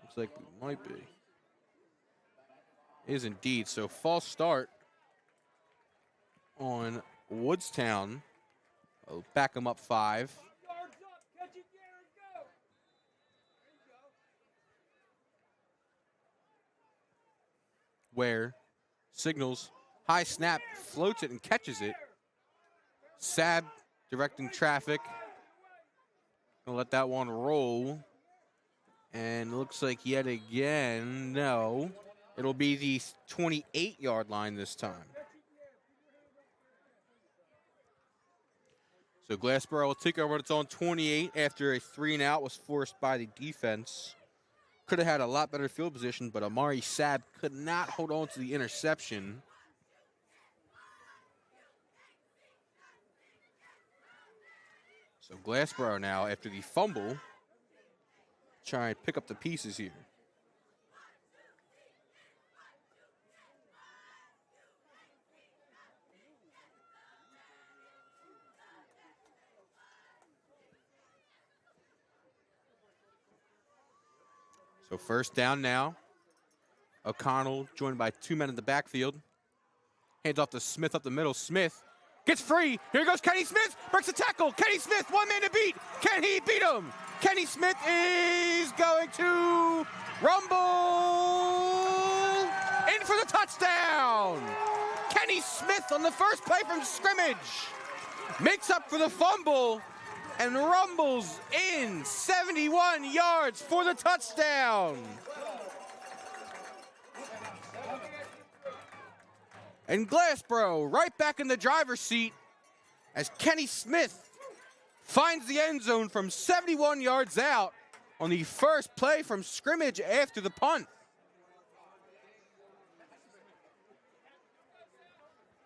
Looks like we might be. It is indeed. So false start on Woodstown. I'll back them up 5. Where signals, high snap, floats it and catches it. Saab directing traffic. Gonna let that one roll. And looks like yet again, no. It'll be the 28-yard line this time. So Glassboro will take over its own 28 after a 3-and-out was forced by the defense. Could have had a lot better field position, but Amari Saab could not hold on to the interception. So Glassboro now, after the fumble, try and pick up the pieces here. So 1st down now. O'Connell joined by 2 men in the backfield. Hands off to Smith up the middle. Smith gets free. Here goes Kenny Smith. Breaks a tackle. Kenny Smith, 1 man to beat. Can he beat him? Kenny Smith is going to rumble in for the touchdown. Kenny Smith on the first play from scrimmage. makes up for the fumble and rumbles in 71 yards for the touchdown. And Glassboro right back in the driver's seat as Kenny Smith finds the end zone from 71 yards out on the first play from scrimmage after the punt.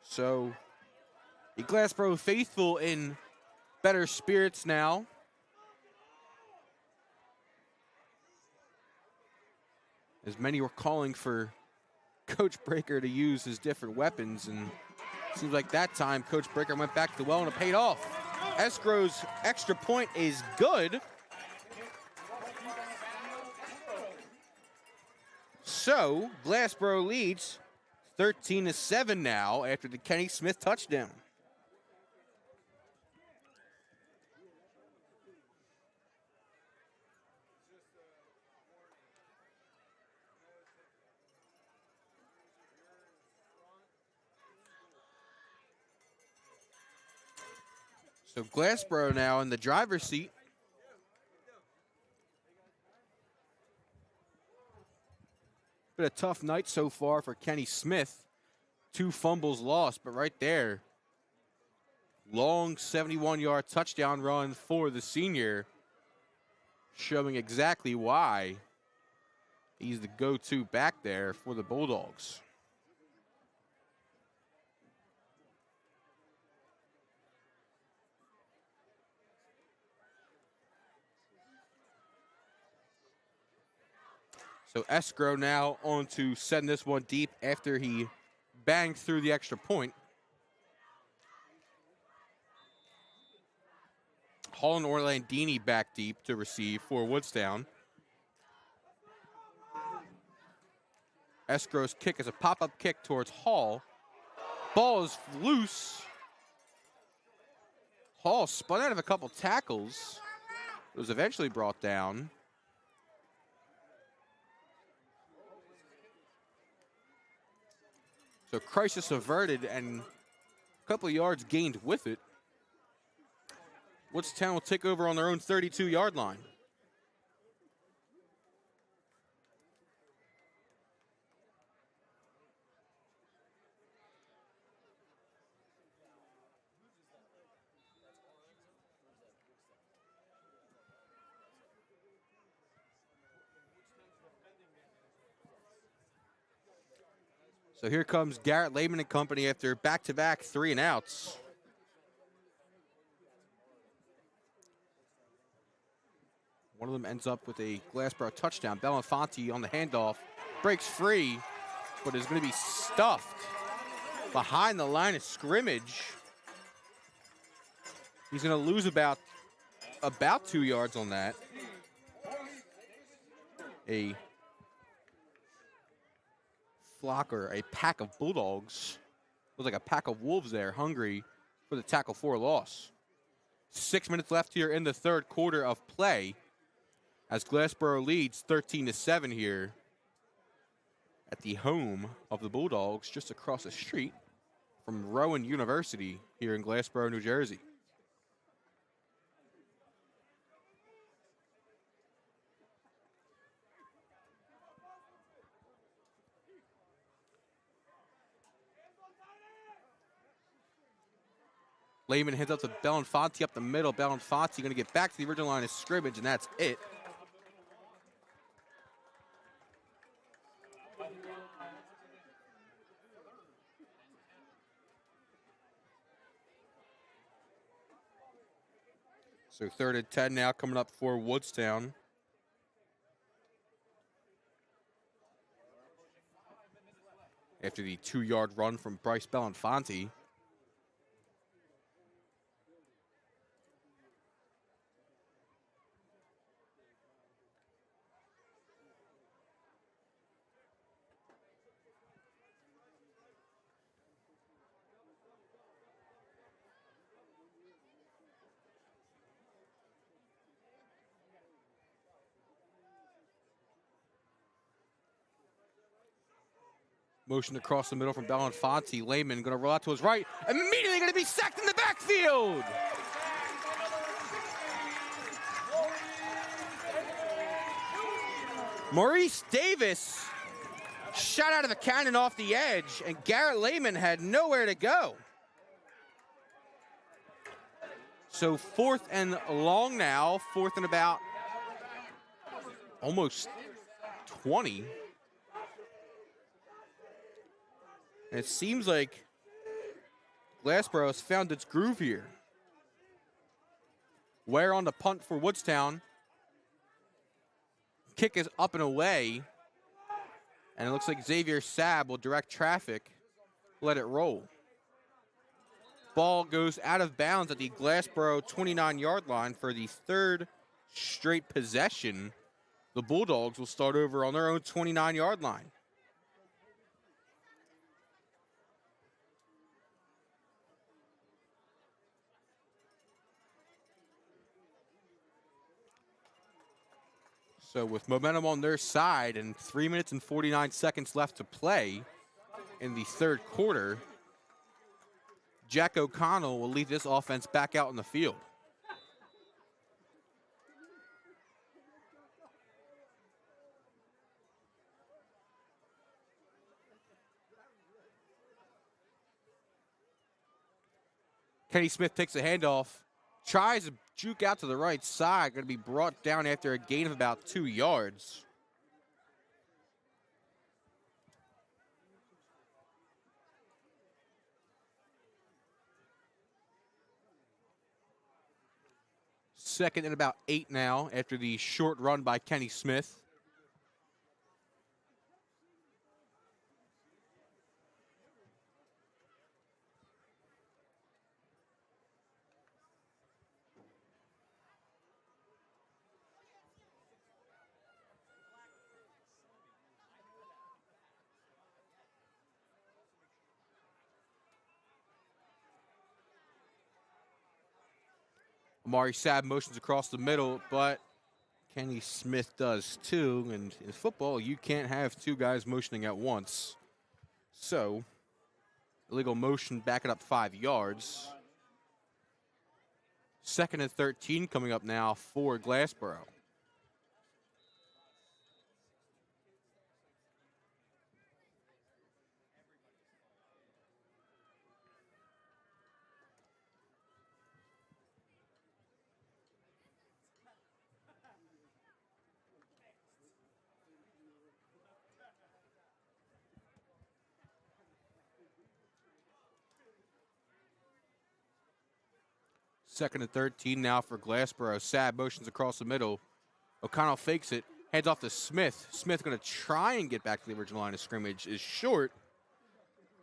So the Glassboro faithful in better spirits now. As many were calling for Coach Breaker to use his different weapons, and it seems like that time Coach Breaker went back to the well and it paid off. Escrow's extra point is good. So Glassboro leads 13-7 now after the Kenny Smith touchdown. So Glassboro now in the driver's seat. Been a tough night so far for Kenny Smith. 2 fumbles lost, but right there, long 71-yard touchdown run for the senior, showing exactly why he's the go-to back there for the Bulldogs. So Escrow now on to send this one deep after he banged through the extra point. Hall and Orlandini back deep to receive for Woodstown. Escrow's kick is a pop-up kick towards Hall. Ball is loose. Hall spun out of a couple tackles. It was eventually brought down. So crisis averted and a couple of yards gained with it. Woodstown will take over on their own 32-yard line. So here comes Garrett Lehman and company after back-to-back 3-and-outs. One of them ends up with a Glassboro touchdown. Belafonte on the handoff, breaks free, but is going to be stuffed behind the line of scrimmage. He's going to lose about 2 yards on that. A flock or a pack of Bulldogs. Looks like a pack of wolves there, hungry for the tackle for a loss. 6 minutes left here in the third quarter of play as Glassboro leads 13-7 here at the home of the Bulldogs, just across the street from Rowan University here in Glassboro, New Jersey. Lehman heads up to Belafonte up the middle. Belafonte going to get back to the original line of scrimmage, and that's it. So 3rd and 10 now coming up for Woodstown. After the 2-yard run from Bryce Belafonte. Motion across the middle from Belenfanti. Lehman going to roll out to his right. Immediately going to be sacked in the backfield. Maurice Davis shot out of the cannon off the edge, and Garrett Lehman had nowhere to go. So 4th and long now, 4th and about almost 20. And it seems like Glassboro has found its groove here. Ware on the punt for Woodstown. Kick is up and away. And it looks like Xavier Sabb will direct traffic, let it roll. Ball goes out of bounds at the Glassboro 29-yard line for the 3rd straight possession. The Bulldogs will start over on their own 29-yard line. So with momentum on their side and 3 minutes and 49 seconds left to play in the 3rd quarter, Jack O'Connell will lead this offense back out in the field. Kenny Smith takes a handoff, tries to juke out to the right side, going to be brought down after a gain of about 2 yards. Second and about 8 now after the short run by Kenny Smith. Amari Sabb motions across the middle, but Kenny Smith does too. And in football, you can't have 2 guys motioning at once. So, illegal motion back it up 5 yards. 2nd and 13 coming up now for Glassboro. Second and 13 now for Glassboro. Sabb motions across the middle. O'Connell fakes it, hands off to Smith. Smith going to try and get back to the original line of scrimmage. Is short.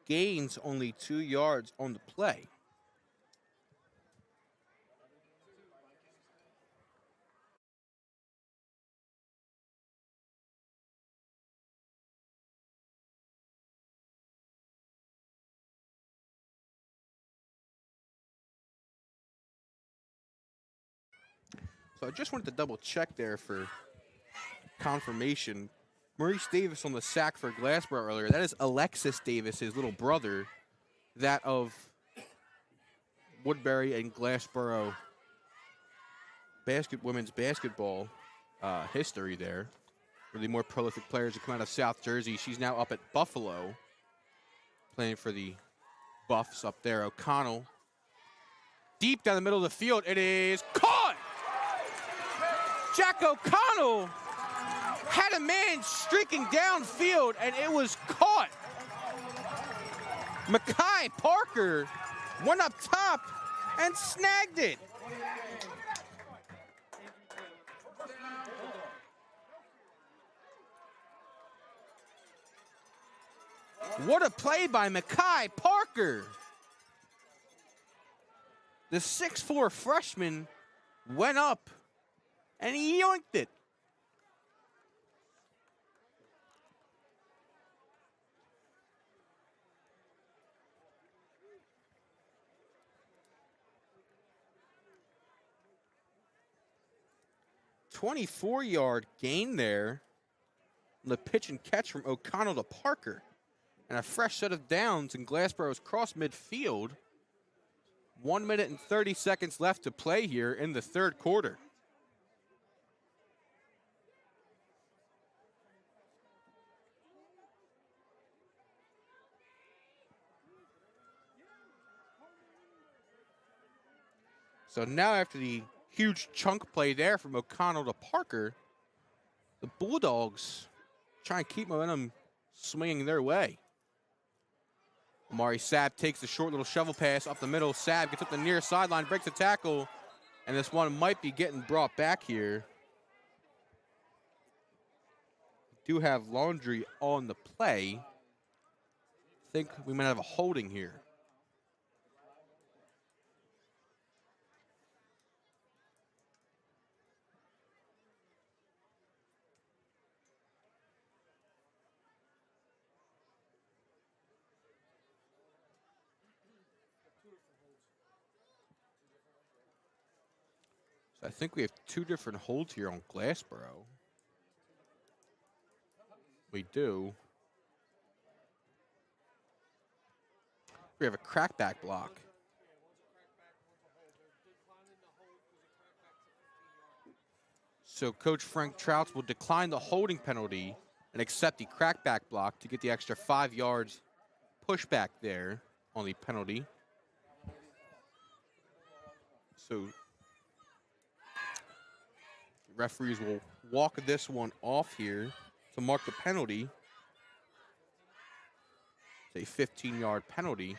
Gains only 2 yards on the play. So I just wanted to double check there for confirmation. Maurice Davis on the sack for Glassboro earlier. That is Alexis Davis, his little brother, that of Woodbury and Glassboro women's basketball history there. Really more prolific players who come out of South Jersey. She's now up at Buffalo, playing for the Buffs up there. O'Connell, deep down the middle of the field. It is caught! Jack O'Connell had a man streaking downfield, and it was caught. Mackay Parker went up top and snagged it. What a play by Mackay Parker. The 6'4" freshman went up and he yoinked it. .24-yard gain there. The pitch and catch from O'Connell to Parker. And a fresh set of downs in Glassboro's cross midfield. 1 minute and 30 seconds left to play here in the third quarter. So now after the huge chunk play there from O'Connell to Parker, the Bulldogs try and keep momentum swinging their way. Amari Saab takes the short little shovel pass up the middle. Saab gets up the near sideline, breaks the tackle, and this one might be getting brought back here. Do have Laundry on the play. I think we might have a holding here. So I think we have two different holds here on Glassboro. We do. We have a crackback block. So Coach Frank Trouts will decline the holding penalty and accept the crackback block to get the extra 5 yards pushback there on the penalty. So referees will walk this one off here to mark the penalty. It's a 15-yard penalty.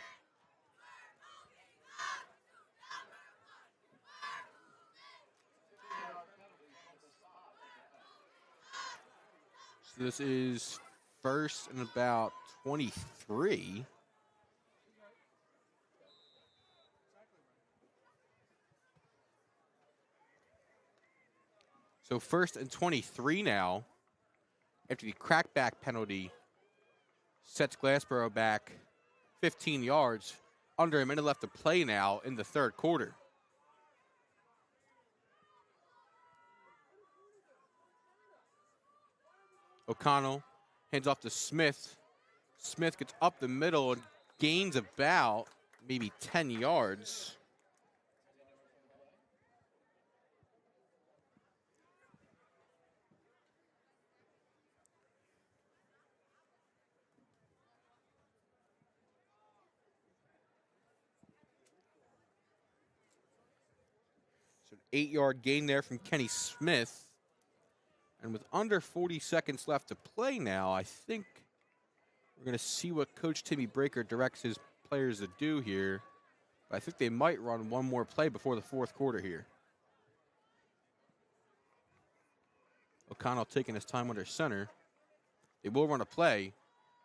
So this is first and about 23. So first and 23 now, after the crackback penalty sets Glassboro back 15 yards, under a minute left to play now in the third quarter. O'Connell hands off to Smith. Smith gets up the middle and gains about maybe 10 yards. So an 8-yard gain there from Kenny Smith. And with under 40 seconds left to play now, I think we're going to see what Coach Timmy Breaker directs his players to do here. But I think they might run one more play before the fourth quarter here. O'Connell taking his time under center. They will run a play.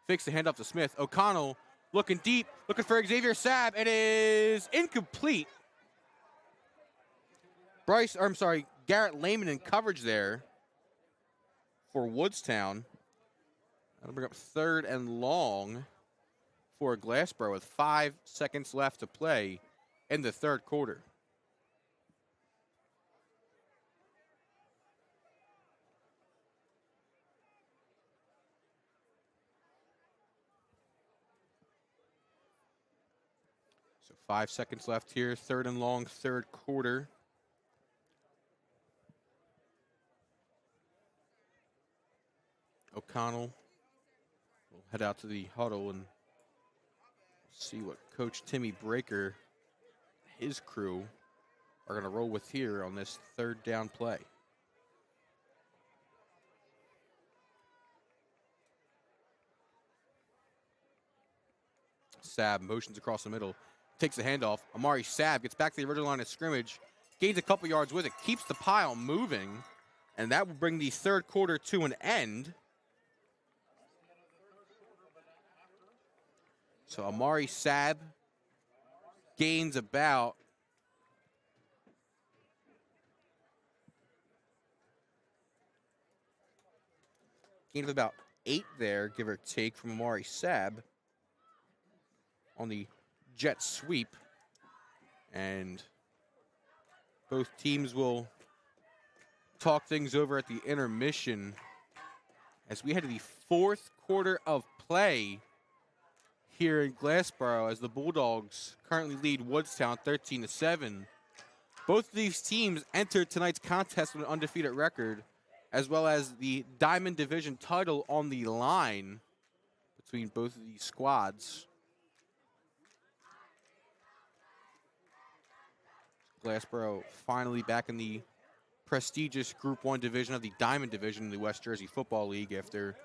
Fakes the handoff to Smith. O'Connell looking deep, looking for Xavier Saab. It is incomplete. Garrett Lehman in coverage there for Woodstown. That'll bring up third and long for Glassboro with 5 seconds left to play in the third quarter. So 5 seconds left here, third and long, third quarter. O'Connell will head out to the huddle and see what Coach Timmy Breaker, his crew, are going to roll with here on this third down play. Saab motions across the middle, takes the handoff. Amari Saab gets back to the original line of scrimmage, gains a couple yards with it, keeps the pile moving, and that will bring the third quarter to an end. So Amari Saab gains about about 8 there, give or take, from Amari Saab on the jet sweep. And both teams will talk things over at the intermission as we head to the fourth quarter of play here in Glassboro as the Bulldogs currently lead Woodstown 13-7. Both of these teams entered tonight's contest with an undefeated record, as well as the Diamond Division title on the line between both of these squads. Glassboro finally back in the prestigious Group 1 division of the Diamond Division in the West Jersey Football League after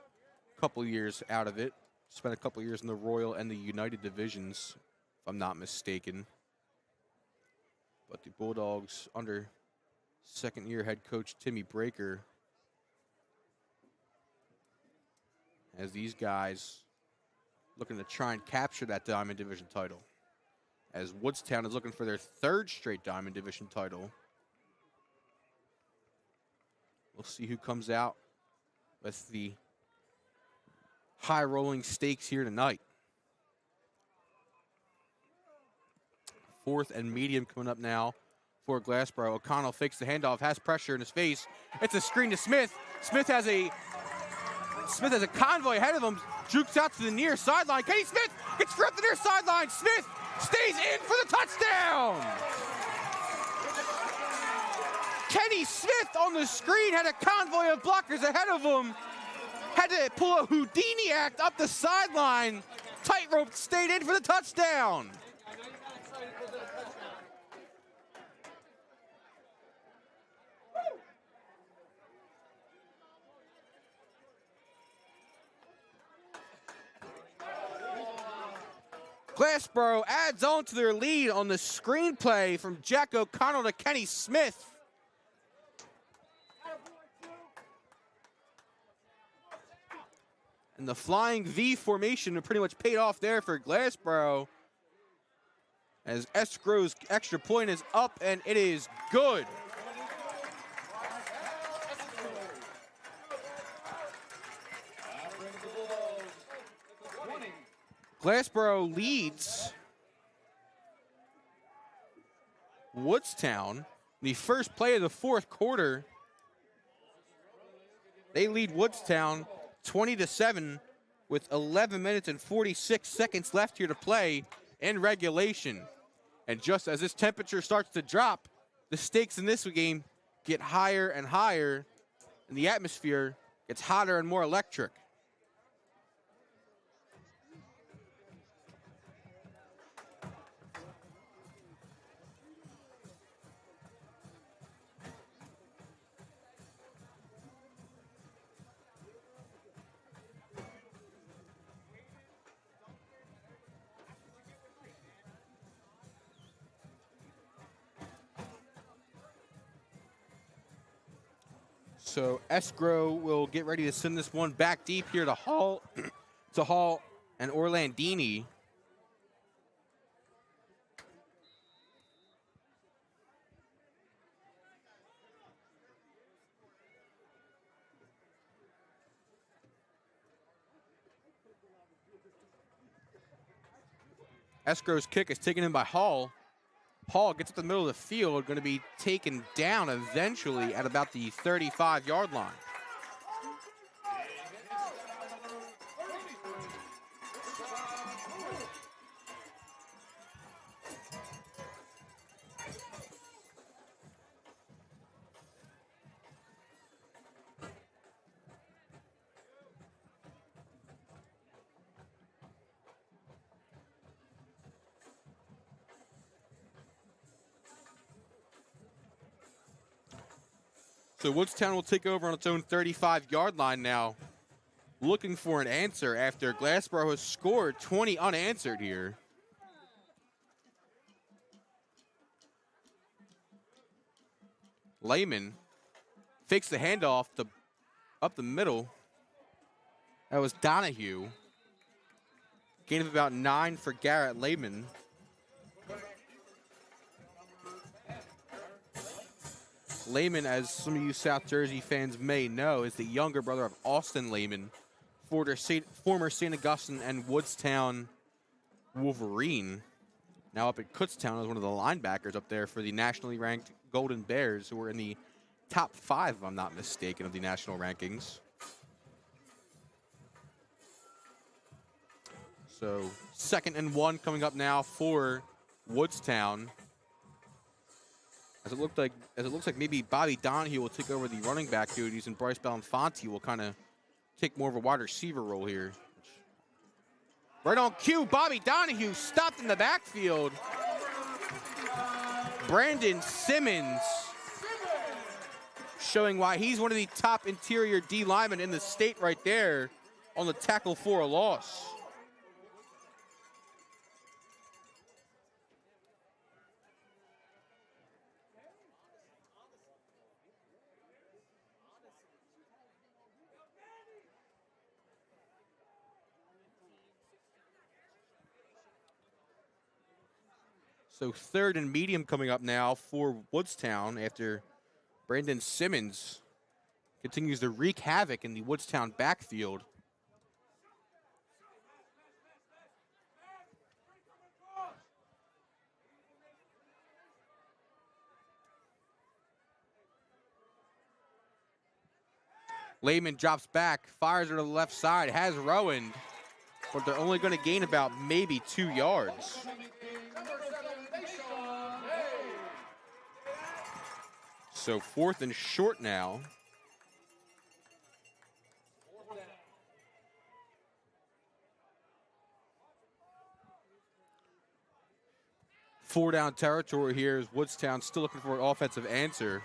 a couple years out of it. Spent a couple years in the Royal and the United Divisions, if I'm not mistaken. But the Bulldogs, under second-year head coach Timmy Breaker, as these guys looking to try and capture that Diamond Division title, as Woodstown is looking for their third straight Diamond Division title. We'll see who comes out with the high-rolling stakes here tonight. Fourth and medium coming up now for Glassboro. O'Connell fakes the handoff, has pressure in his face. It's a screen to Smith. Smith has a convoy ahead of him. Jukes out to the near sideline. Kenny Smith gets through up the near sideline. Smith stays in for the touchdown. Kenny Smith on the screen had a convoy of blockers ahead of him. Had to pull a Houdini act up the sideline. Tightrope stayed in for the touchdown. Glassboro adds on to their lead on the screenplay from Jack O'Connell to Kenny Smith. And the flying V formation pretty much paid off there for Glassboro, as Escrow's extra point is up and it is good. Glassboro leads Woodstown in the first play of the fourth quarter. They lead Woodstown 20-7 with 11 minutes and 46 seconds left here to play in regulation. And just as this temperature starts to drop, the stakes in this game get higher and higher, and the atmosphere gets hotter and more electric. So Escrow will get ready to send this one back deep here to Hall, and Orlandini. Escrow's kick is taken in by Hall. Hall gets up the middle of the field, going to be taken down eventually at about the 35-yard line. So Woodstown will take over on its own 35-yard line now, looking for an answer after Glassboro has scored 20 unanswered here. Lehman fakes the handoff up the middle. That was Donahue. Gain of about 9 for Garrett Lehman. Lehman, as some of you South Jersey fans may know, is the younger brother of Austin Lehman, former St. Augustine and Woodstown Wolverine. Now up at Kutztown as one of the linebackers up there for the nationally ranked Golden Bears, who were in the top 5, if I'm not mistaken, of the national rankings. So 2nd and 1 coming up now for Woodstown. As it looks like maybe Bobby Donahue will take over the running back duties, and Bryce Belenfanti will kind of take more of a wide receiver role here. Right on cue, Bobby Donahue stopped in the backfield. Brandon Simmons showing why he's one of the top interior D linemen in the state right there on the tackle for a loss. So 3rd and medium coming up now for Woodstown after Brandon Simmons continues to wreak havoc in the Woodstown backfield. Lehman drops back, fires to the left side, has Rowan, but they're only going to gain about maybe 2 yards. So 4th and short now. Four down territory here as Woodstown still looking for an offensive answer.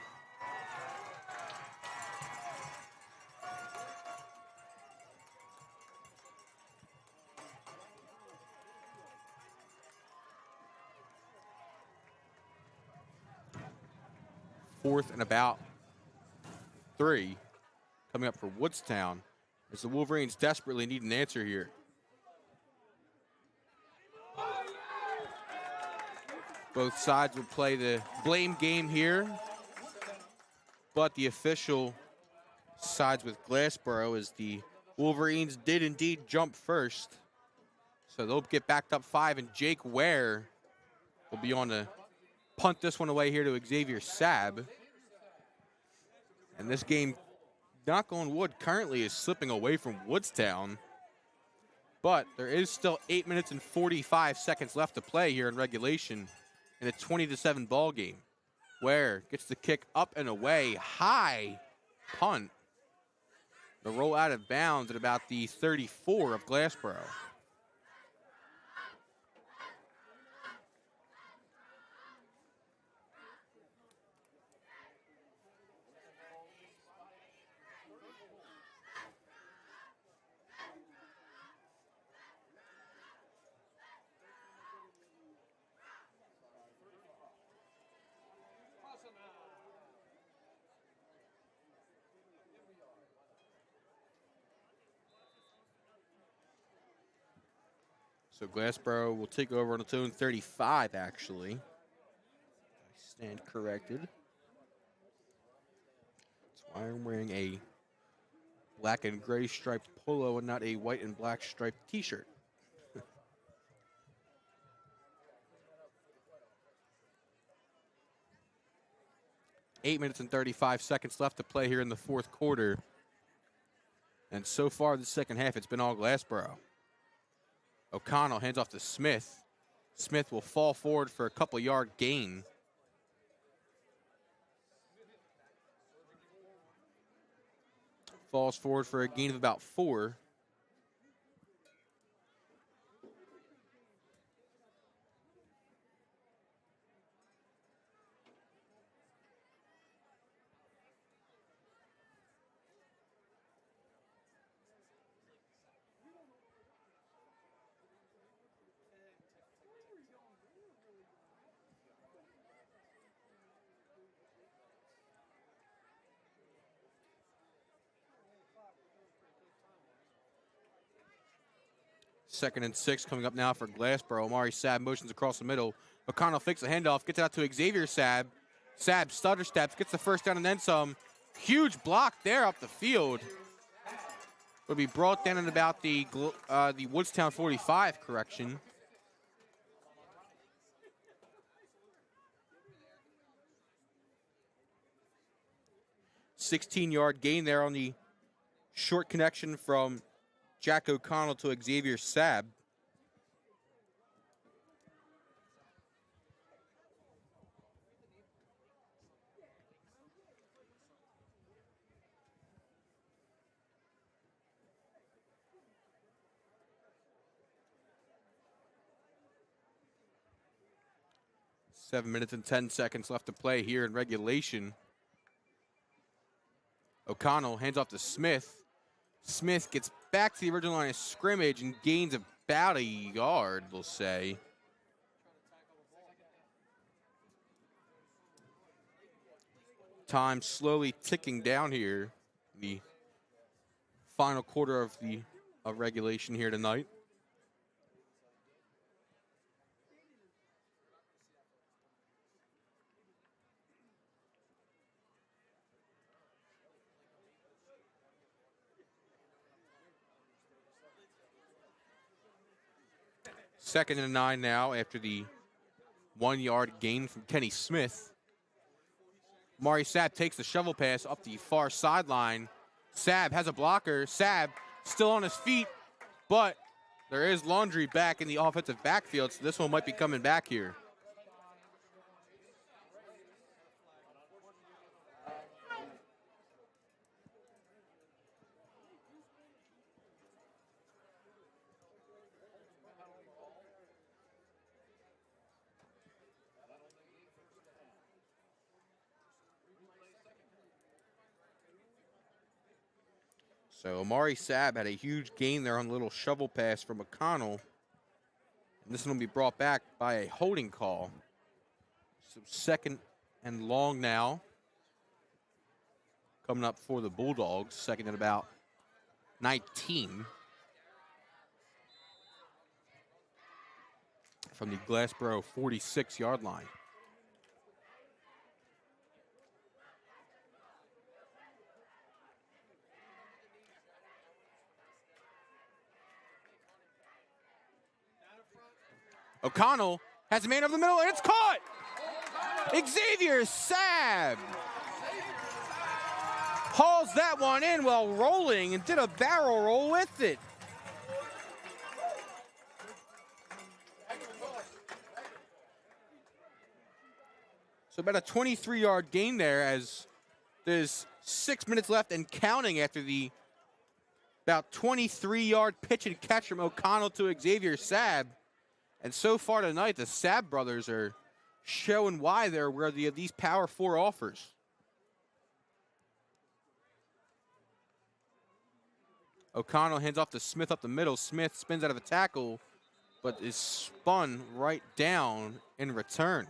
Fourth and about 3 coming up for Woodstown as the Wolverines desperately need an answer here. Both sides would play the blame game here, but the official sides with Glassboro as the Wolverines did indeed jump first. So they'll get backed up 5, and Jake Ware will be on to punt this one away here to Xavier Sabb. And this game, knock on wood, currently is slipping away from Woodstown. But there is still 8 minutes and 45 seconds left to play here in regulation in a 20-7 ball game. Ware gets the kick up and away, high punt. The roll out of bounds at about the 34 of Glassboro. So Glassboro will take over on its own 35, actually. I stand corrected. That's why I'm wearing a black and gray striped polo and not a white and black striped t-shirt. 8 minutes and 35 seconds left to play here in the fourth quarter. And so far the second half, it's been all Glassboro. O'Connell hands off to Smith. Smith will fall forward for a couple-yard gain. Falls forward for a gain of about 4. Second and 6 coming up now for Glassboro. Amari Sabb motions across the middle. O'Connell fakes the handoff, gets it out to Xavier Sabb. Sabb stutter steps, gets the first down and then some. Huge block there up the field. Will be brought down at about the Woodstown 45, correction. $16-yard gain there on the short connection from Jack O'Connell to Xavier Sabb. 7 minutes and 10 seconds left to play here in regulation. O'Connell hands off to Smith. Smith gets back to the original line of scrimmage and gains about a yard, we'll say. Time slowly ticking down here. The final quarter of regulation here tonight. Second and 9 now after the 1-yard gain from Kenny Smith. Mari Saab takes the shovel pass up the far sideline. Saab has a blocker. Saab still on his feet, but there is Laundry back in the offensive backfield, so this one might be coming back here. So Amari Saab had a huge gain there on the little shovel pass from O'Connell. And this one will be brought back by a holding call. So second and long now. Coming up for the Bulldogs, second and about 19. From the Glassboro 46-yard line. O'Connell has a man over the middle, and it's caught! Xavier Saab hauls that one in while rolling and did a barrel roll with it. So about a 23-yard gain there as there's 6 minutes left and counting after the about 23-yard pitch and catch from O'Connell to Xavier Saab. And so far tonight, the Saab brothers are showing why they're worthy of these Power 4 offers. O'Connell hands off to Smith up the middle. Smith spins out of a tackle, but is spun right down in return.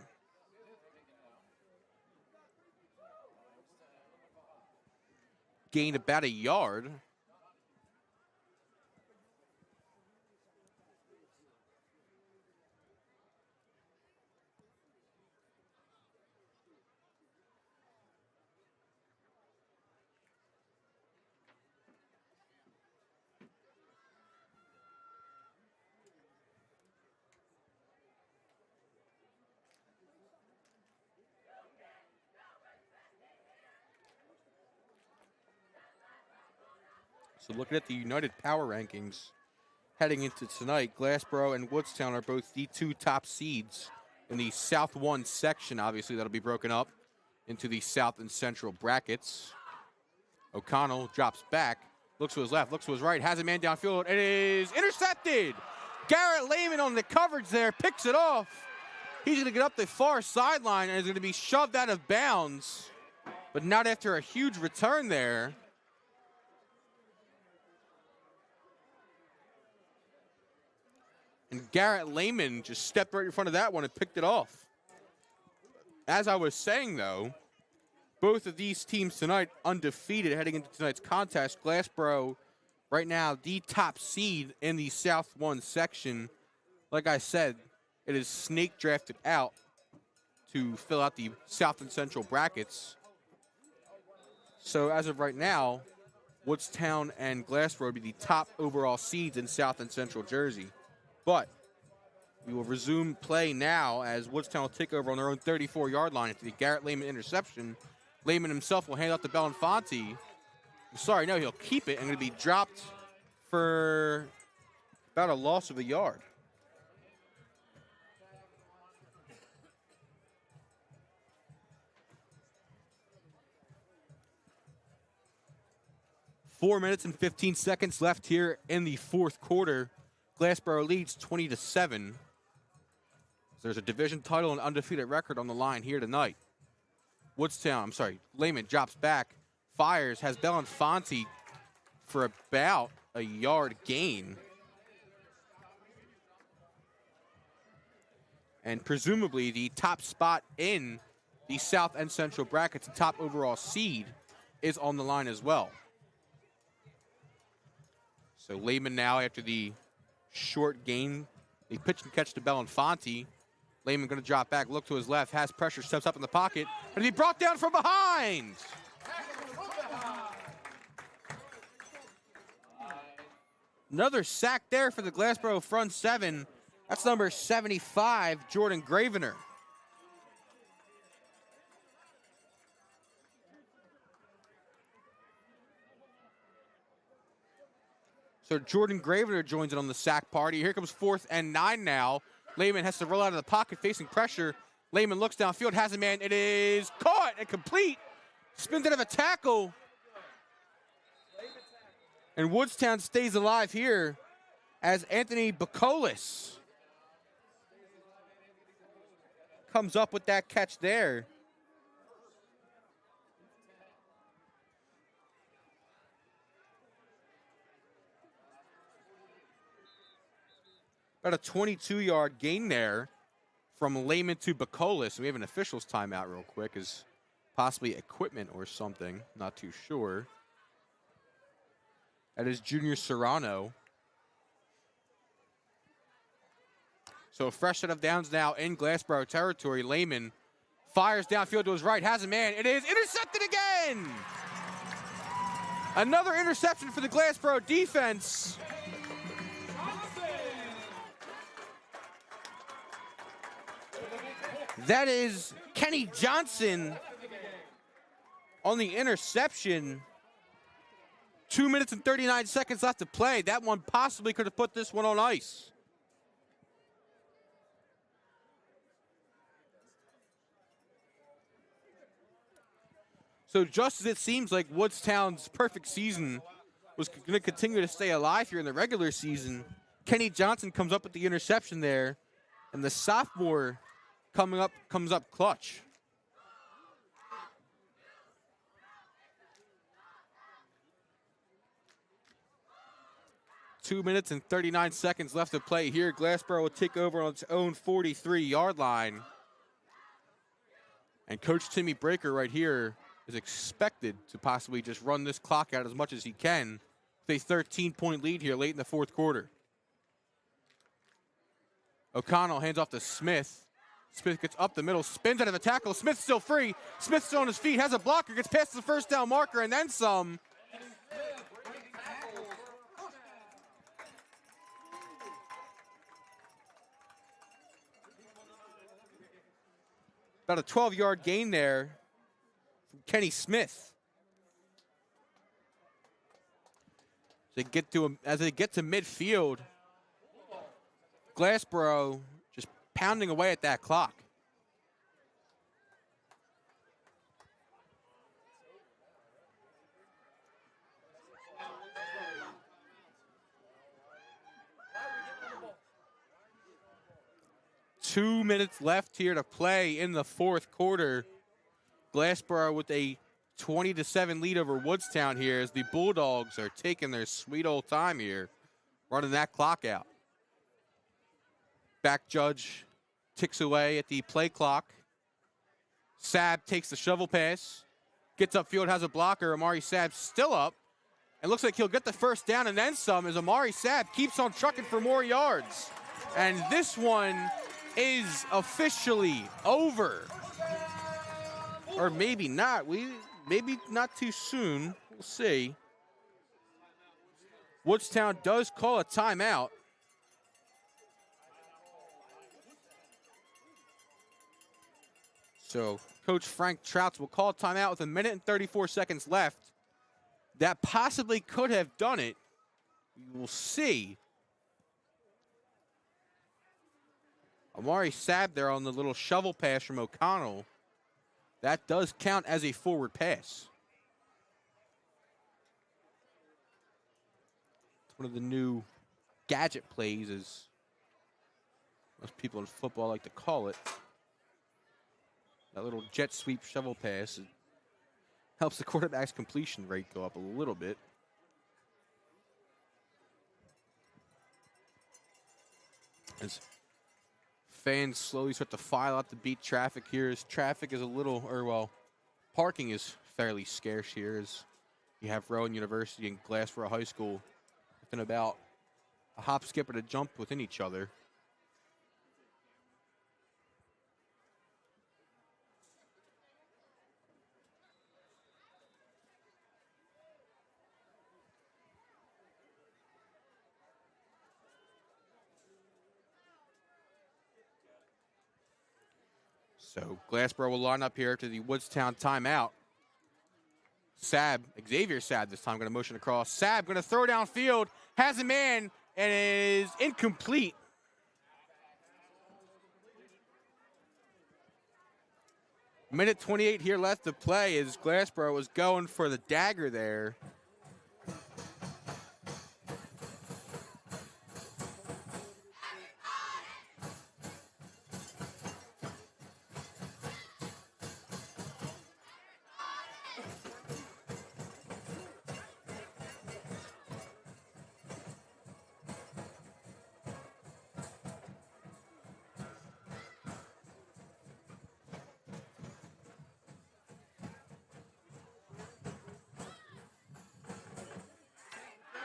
Gained about a yard. So looking at the United Power Rankings heading into tonight, Glassboro and Woodstown are both the 2 top seeds in the South 1 section. Obviously, that'll be broken up into the South and Central brackets. O'Connell drops back, looks to his left, looks to his right, has a man downfield. It is intercepted. Garrett Lehman on the coverage there, picks it off. He's going to get up the far sideline and is going to be shoved out of bounds, but not after a huge return there. And Garrett Lehman just stepped right in front of that one and picked it off. As I was saying, though, both of these teams tonight undefeated heading into tonight's contest. Glassboro, right now, the top seed in the South 1 section. Like I said, it is snake drafted out to fill out the South and Central brackets. So as of right now, Woodstown and Glassboro would be the top overall seeds in South and Central Jersey. But we will resume play now as Woodstown will take over on their own 34-yard line after the Garrett Lehman interception. Lehman himself will hand out to Belinfanti. I'm sorry, no, he'll keep it and going to be dropped for about a loss of a yard. Four minutes and 15 seconds left here in the fourth quarter. Glassboro leads 20-7. So there's a division title and undefeated record on the line here tonight. Lehman drops back, fires, has Belinfanti for about a yard gain. And presumably the top spot in the South and Central brackets, the top overall seed, is on the line as well. So Lehman now, after the short gain, the pitch and catch to Belinfanti. Lehman going to drop back, look to his left, has pressure, steps up in the pocket, and he brought down from behind. Another sack there for the Glassboro front seven. That's number 75, Jordan Gravener. So Jordan Gravener joins in on the sack party. Here comes 4th and 9 now. Lehman has to roll out of the pocket facing pressure. Lehman looks downfield, has a man. It is caught and complete. Spins out of a tackle. And Woodstown stays alive here as Anthony Bacolis comes up with that catch there. About a 22-yard gain there from Lehman to Bacolis. We have an official's timeout real quick, as possibly equipment or something. Not too sure. That is Junior Serrano. So a fresh set of downs now in Glassboro territory. Lehman fires downfield to his right, has a man. It is intercepted again. Another interception for the Glassboro defense. That is Kenny Johnson on the interception. 2 minutes and 39 seconds left to play. That one possibly could have put this one on ice. So just as it seems like Woodstown's perfect season was going to continue to stay alive here in the regular season, Kenny Johnson comes up with the interception there, and the sophomore comes up clutch. Two minutes and 39 seconds left to play here. Glassboro will take over on its own 43-yard line. And Coach Timmy Breaker right here is expected to possibly just run this clock out as much as he can with a 13-point lead here late in the fourth quarter. O'Connell hands off to Smith. Smith gets up the middle, spins out of the tackle. Smith's still free. Smith's still on his feet, has a blocker, gets past the first down marker, and then some. About a 12-yard gain there from Kenny Smith. As they get to midfield, Glassboro just pounding away at that clock. Two minutes left here to play in the fourth quarter. Glassboro with a 20-7 lead over Woodstown here as the Bulldogs are taking their sweet old time here, running that clock out. Back judge ticks away at the play clock. Saab takes the shovel pass, gets upfield, has a blocker. Amari Saab still up, and looks like he'll get the first down and then some as Amari Saab keeps on trucking for more yards. And this one is officially over. Or maybe not. Maybe not too soon. We'll see. Woodstown does call a timeout. So Coach Frank Trouts will call a timeout with 1 minute and 34 seconds left. That possibly could have done it. We will see. Amari Saab there on the little shovel pass from O'Connell. That does count as a forward pass. It's one of the new gadget plays is as people in football like to call it. That little jet sweep shovel pass helps the quarterback's completion rate go up a little bit. As fans slowly start to file out to beat traffic here, as traffic is a little, or well, parking is fairly scarce here, as you have Rowan University and Glassboro High School within about a hop, skip, and a jump within each other. So Glassboro will line up here to the Woodstown timeout. Xavier Sab this time going to motion across. Sab going to throw downfield, has a man, and it is incomplete. Minute 28 here left to play as Glassboro was going for the dagger there.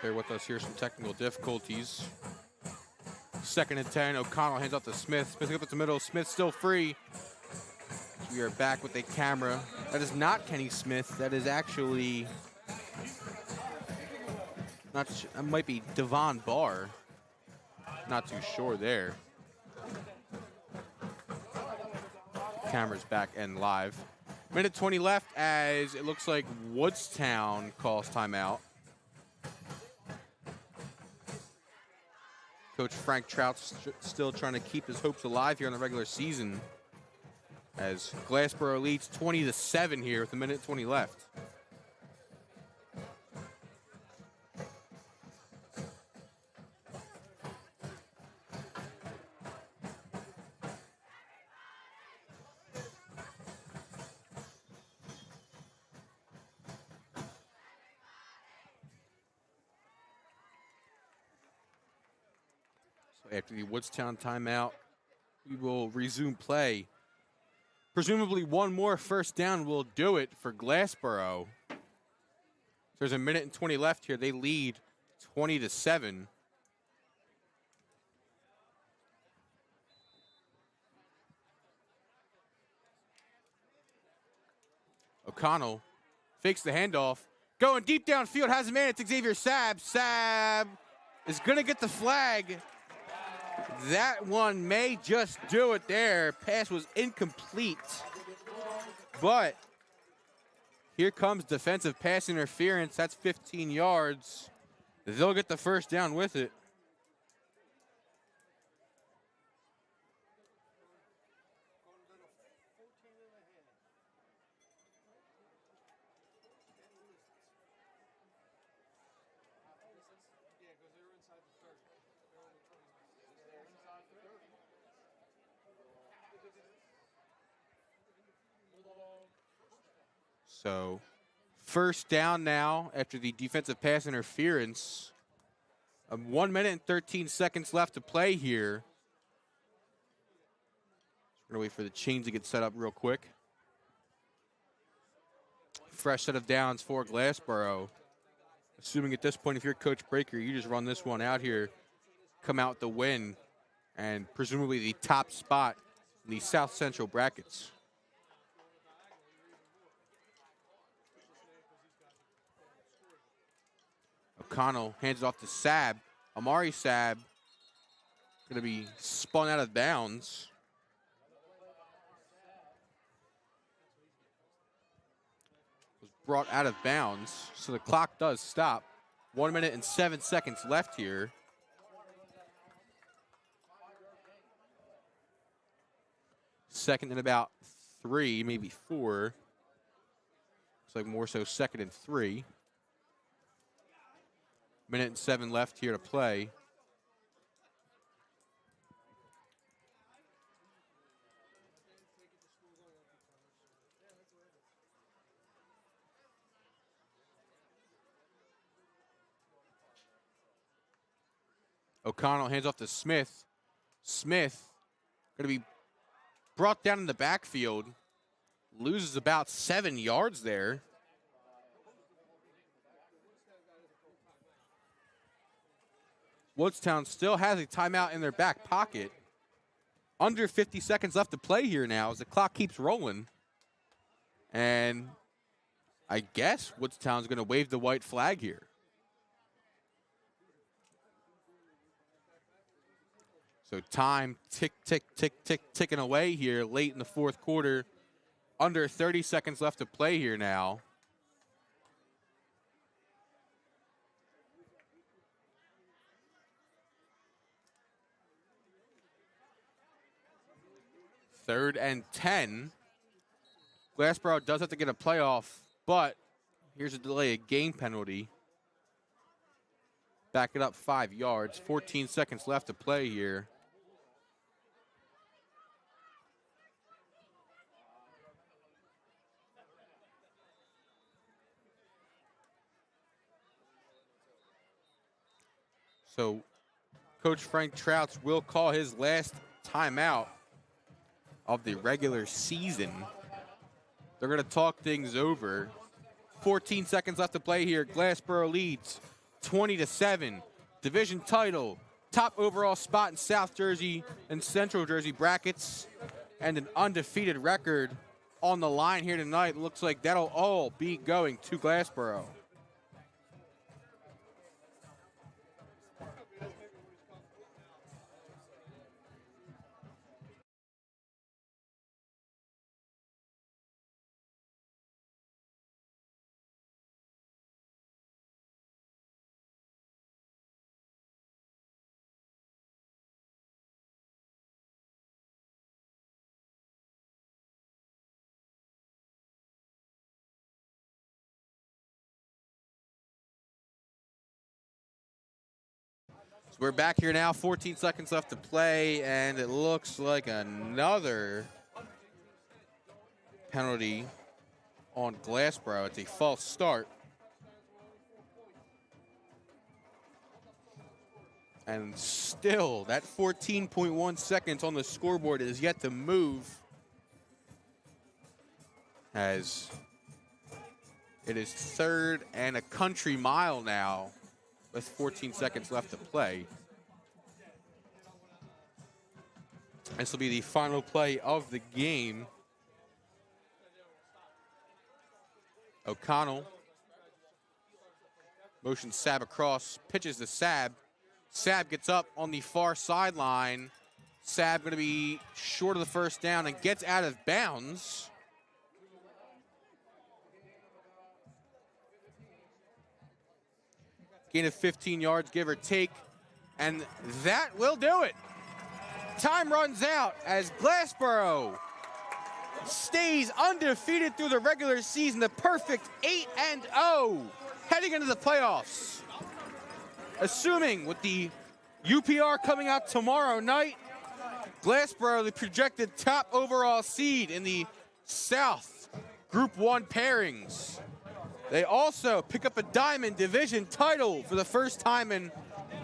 Bear with us here, some technical difficulties. 2nd and 10, O'Connell hands off to Smith. Smith up at the middle, Smith still free. We are back with a camera. That is not Kenny Smith, that is actually, that might be Devon Barr. Not too sure there. Camera's back and live. Minute 20 left as it looks like Woodstown calls timeout. Coach Frank Trout's still trying to keep his hopes alive here in the regular season as Glassboro leads 20-7 here with a minute 20 left. After the Woodstown timeout, we will resume play. Presumably one more first down will do it for Glassboro. There's a minute and 20 left here. They lead 20-7. O'Connell fakes the handoff. Going deep downfield, has a man. It's Xavier Sab. Sab is going to get the flag. That one may just do it there. Pass was incomplete. But here comes defensive pass interference. That's 15 yards. They'll get the first down with it. So first down now after the defensive pass interference. 1 minute and 13 seconds left to play here. We're going to wait for the chains to get set up real quick. Fresh set of downs for Glassboro. Assuming at this point, if you're Coach Breaker, you just run this one out here, come out with the win, and presumably the top spot in the South Central brackets. O'Connell hands it off to Sab. Amari Sab going to be spun out of bounds. Was brought out of bounds, so the clock does stop. 1 minute and 7 seconds left here. Second and about 3, maybe 4. Looks like more so 2nd and 3. Minute and 7 left here to play. O'Connell hands off to Smith. Smith going to be brought down in the backfield. Loses about 7 yards there. Woodstown still has a timeout in their back pocket. Under 50 seconds left to play here now as the clock keeps rolling. And I guess Woodstown's going to wave the white flag here. So time tick, tick, tick, tick, ticking away here late in the fourth quarter. Under 30 seconds left to play here now. Third and 10. Glassboro does have to get a playoff, but here's a delay of game penalty. Back it up 5 yards. 14 seconds left to play here. So Coach Frank Trouts will call his last timeout of the regular season. They're going to talk things over. 14 seconds left to play here. Glassboro leads 20-7. Division title, top overall spot in South Jersey and Central Jersey brackets, and an undefeated record on the line here tonight. Looks like that'll all be going to Glassboro. We're back here now, 14 seconds left to play, and it looks like another penalty on Glassboro. It's a false start. And still, that 14.1 seconds on the scoreboard is yet to move, as it is 3rd and a country mile now, with 14 seconds left to play. This will be the final play of the game. O'Connell motions Sab across, pitches to Sab. Sab gets up on the far sideline. Sab going to be short of the first down and gets out of bounds. Gain of 15 yards, give or take. And that will do it. Time runs out as Glassboro stays undefeated through the regular season. The perfect 8-0 heading into the playoffs. Assuming with the UPR coming out tomorrow night, Glassboro, the projected top overall seed in the South Group 1 pairings. They also pick up a Diamond Division title for the first time in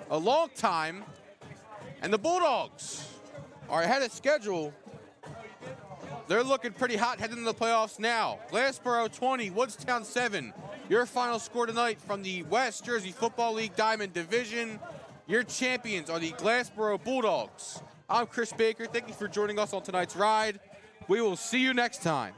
a long time. And the Bulldogs are ahead of schedule. They're looking pretty hot heading into the playoffs now. Glassboro 20, Woodstown 7. Your final score tonight from the West Jersey Football League Diamond Division. Your champions are the Glassboro Bulldogs. I'm Chris Baker. Thank you for joining us on tonight's ride. We will see you next time.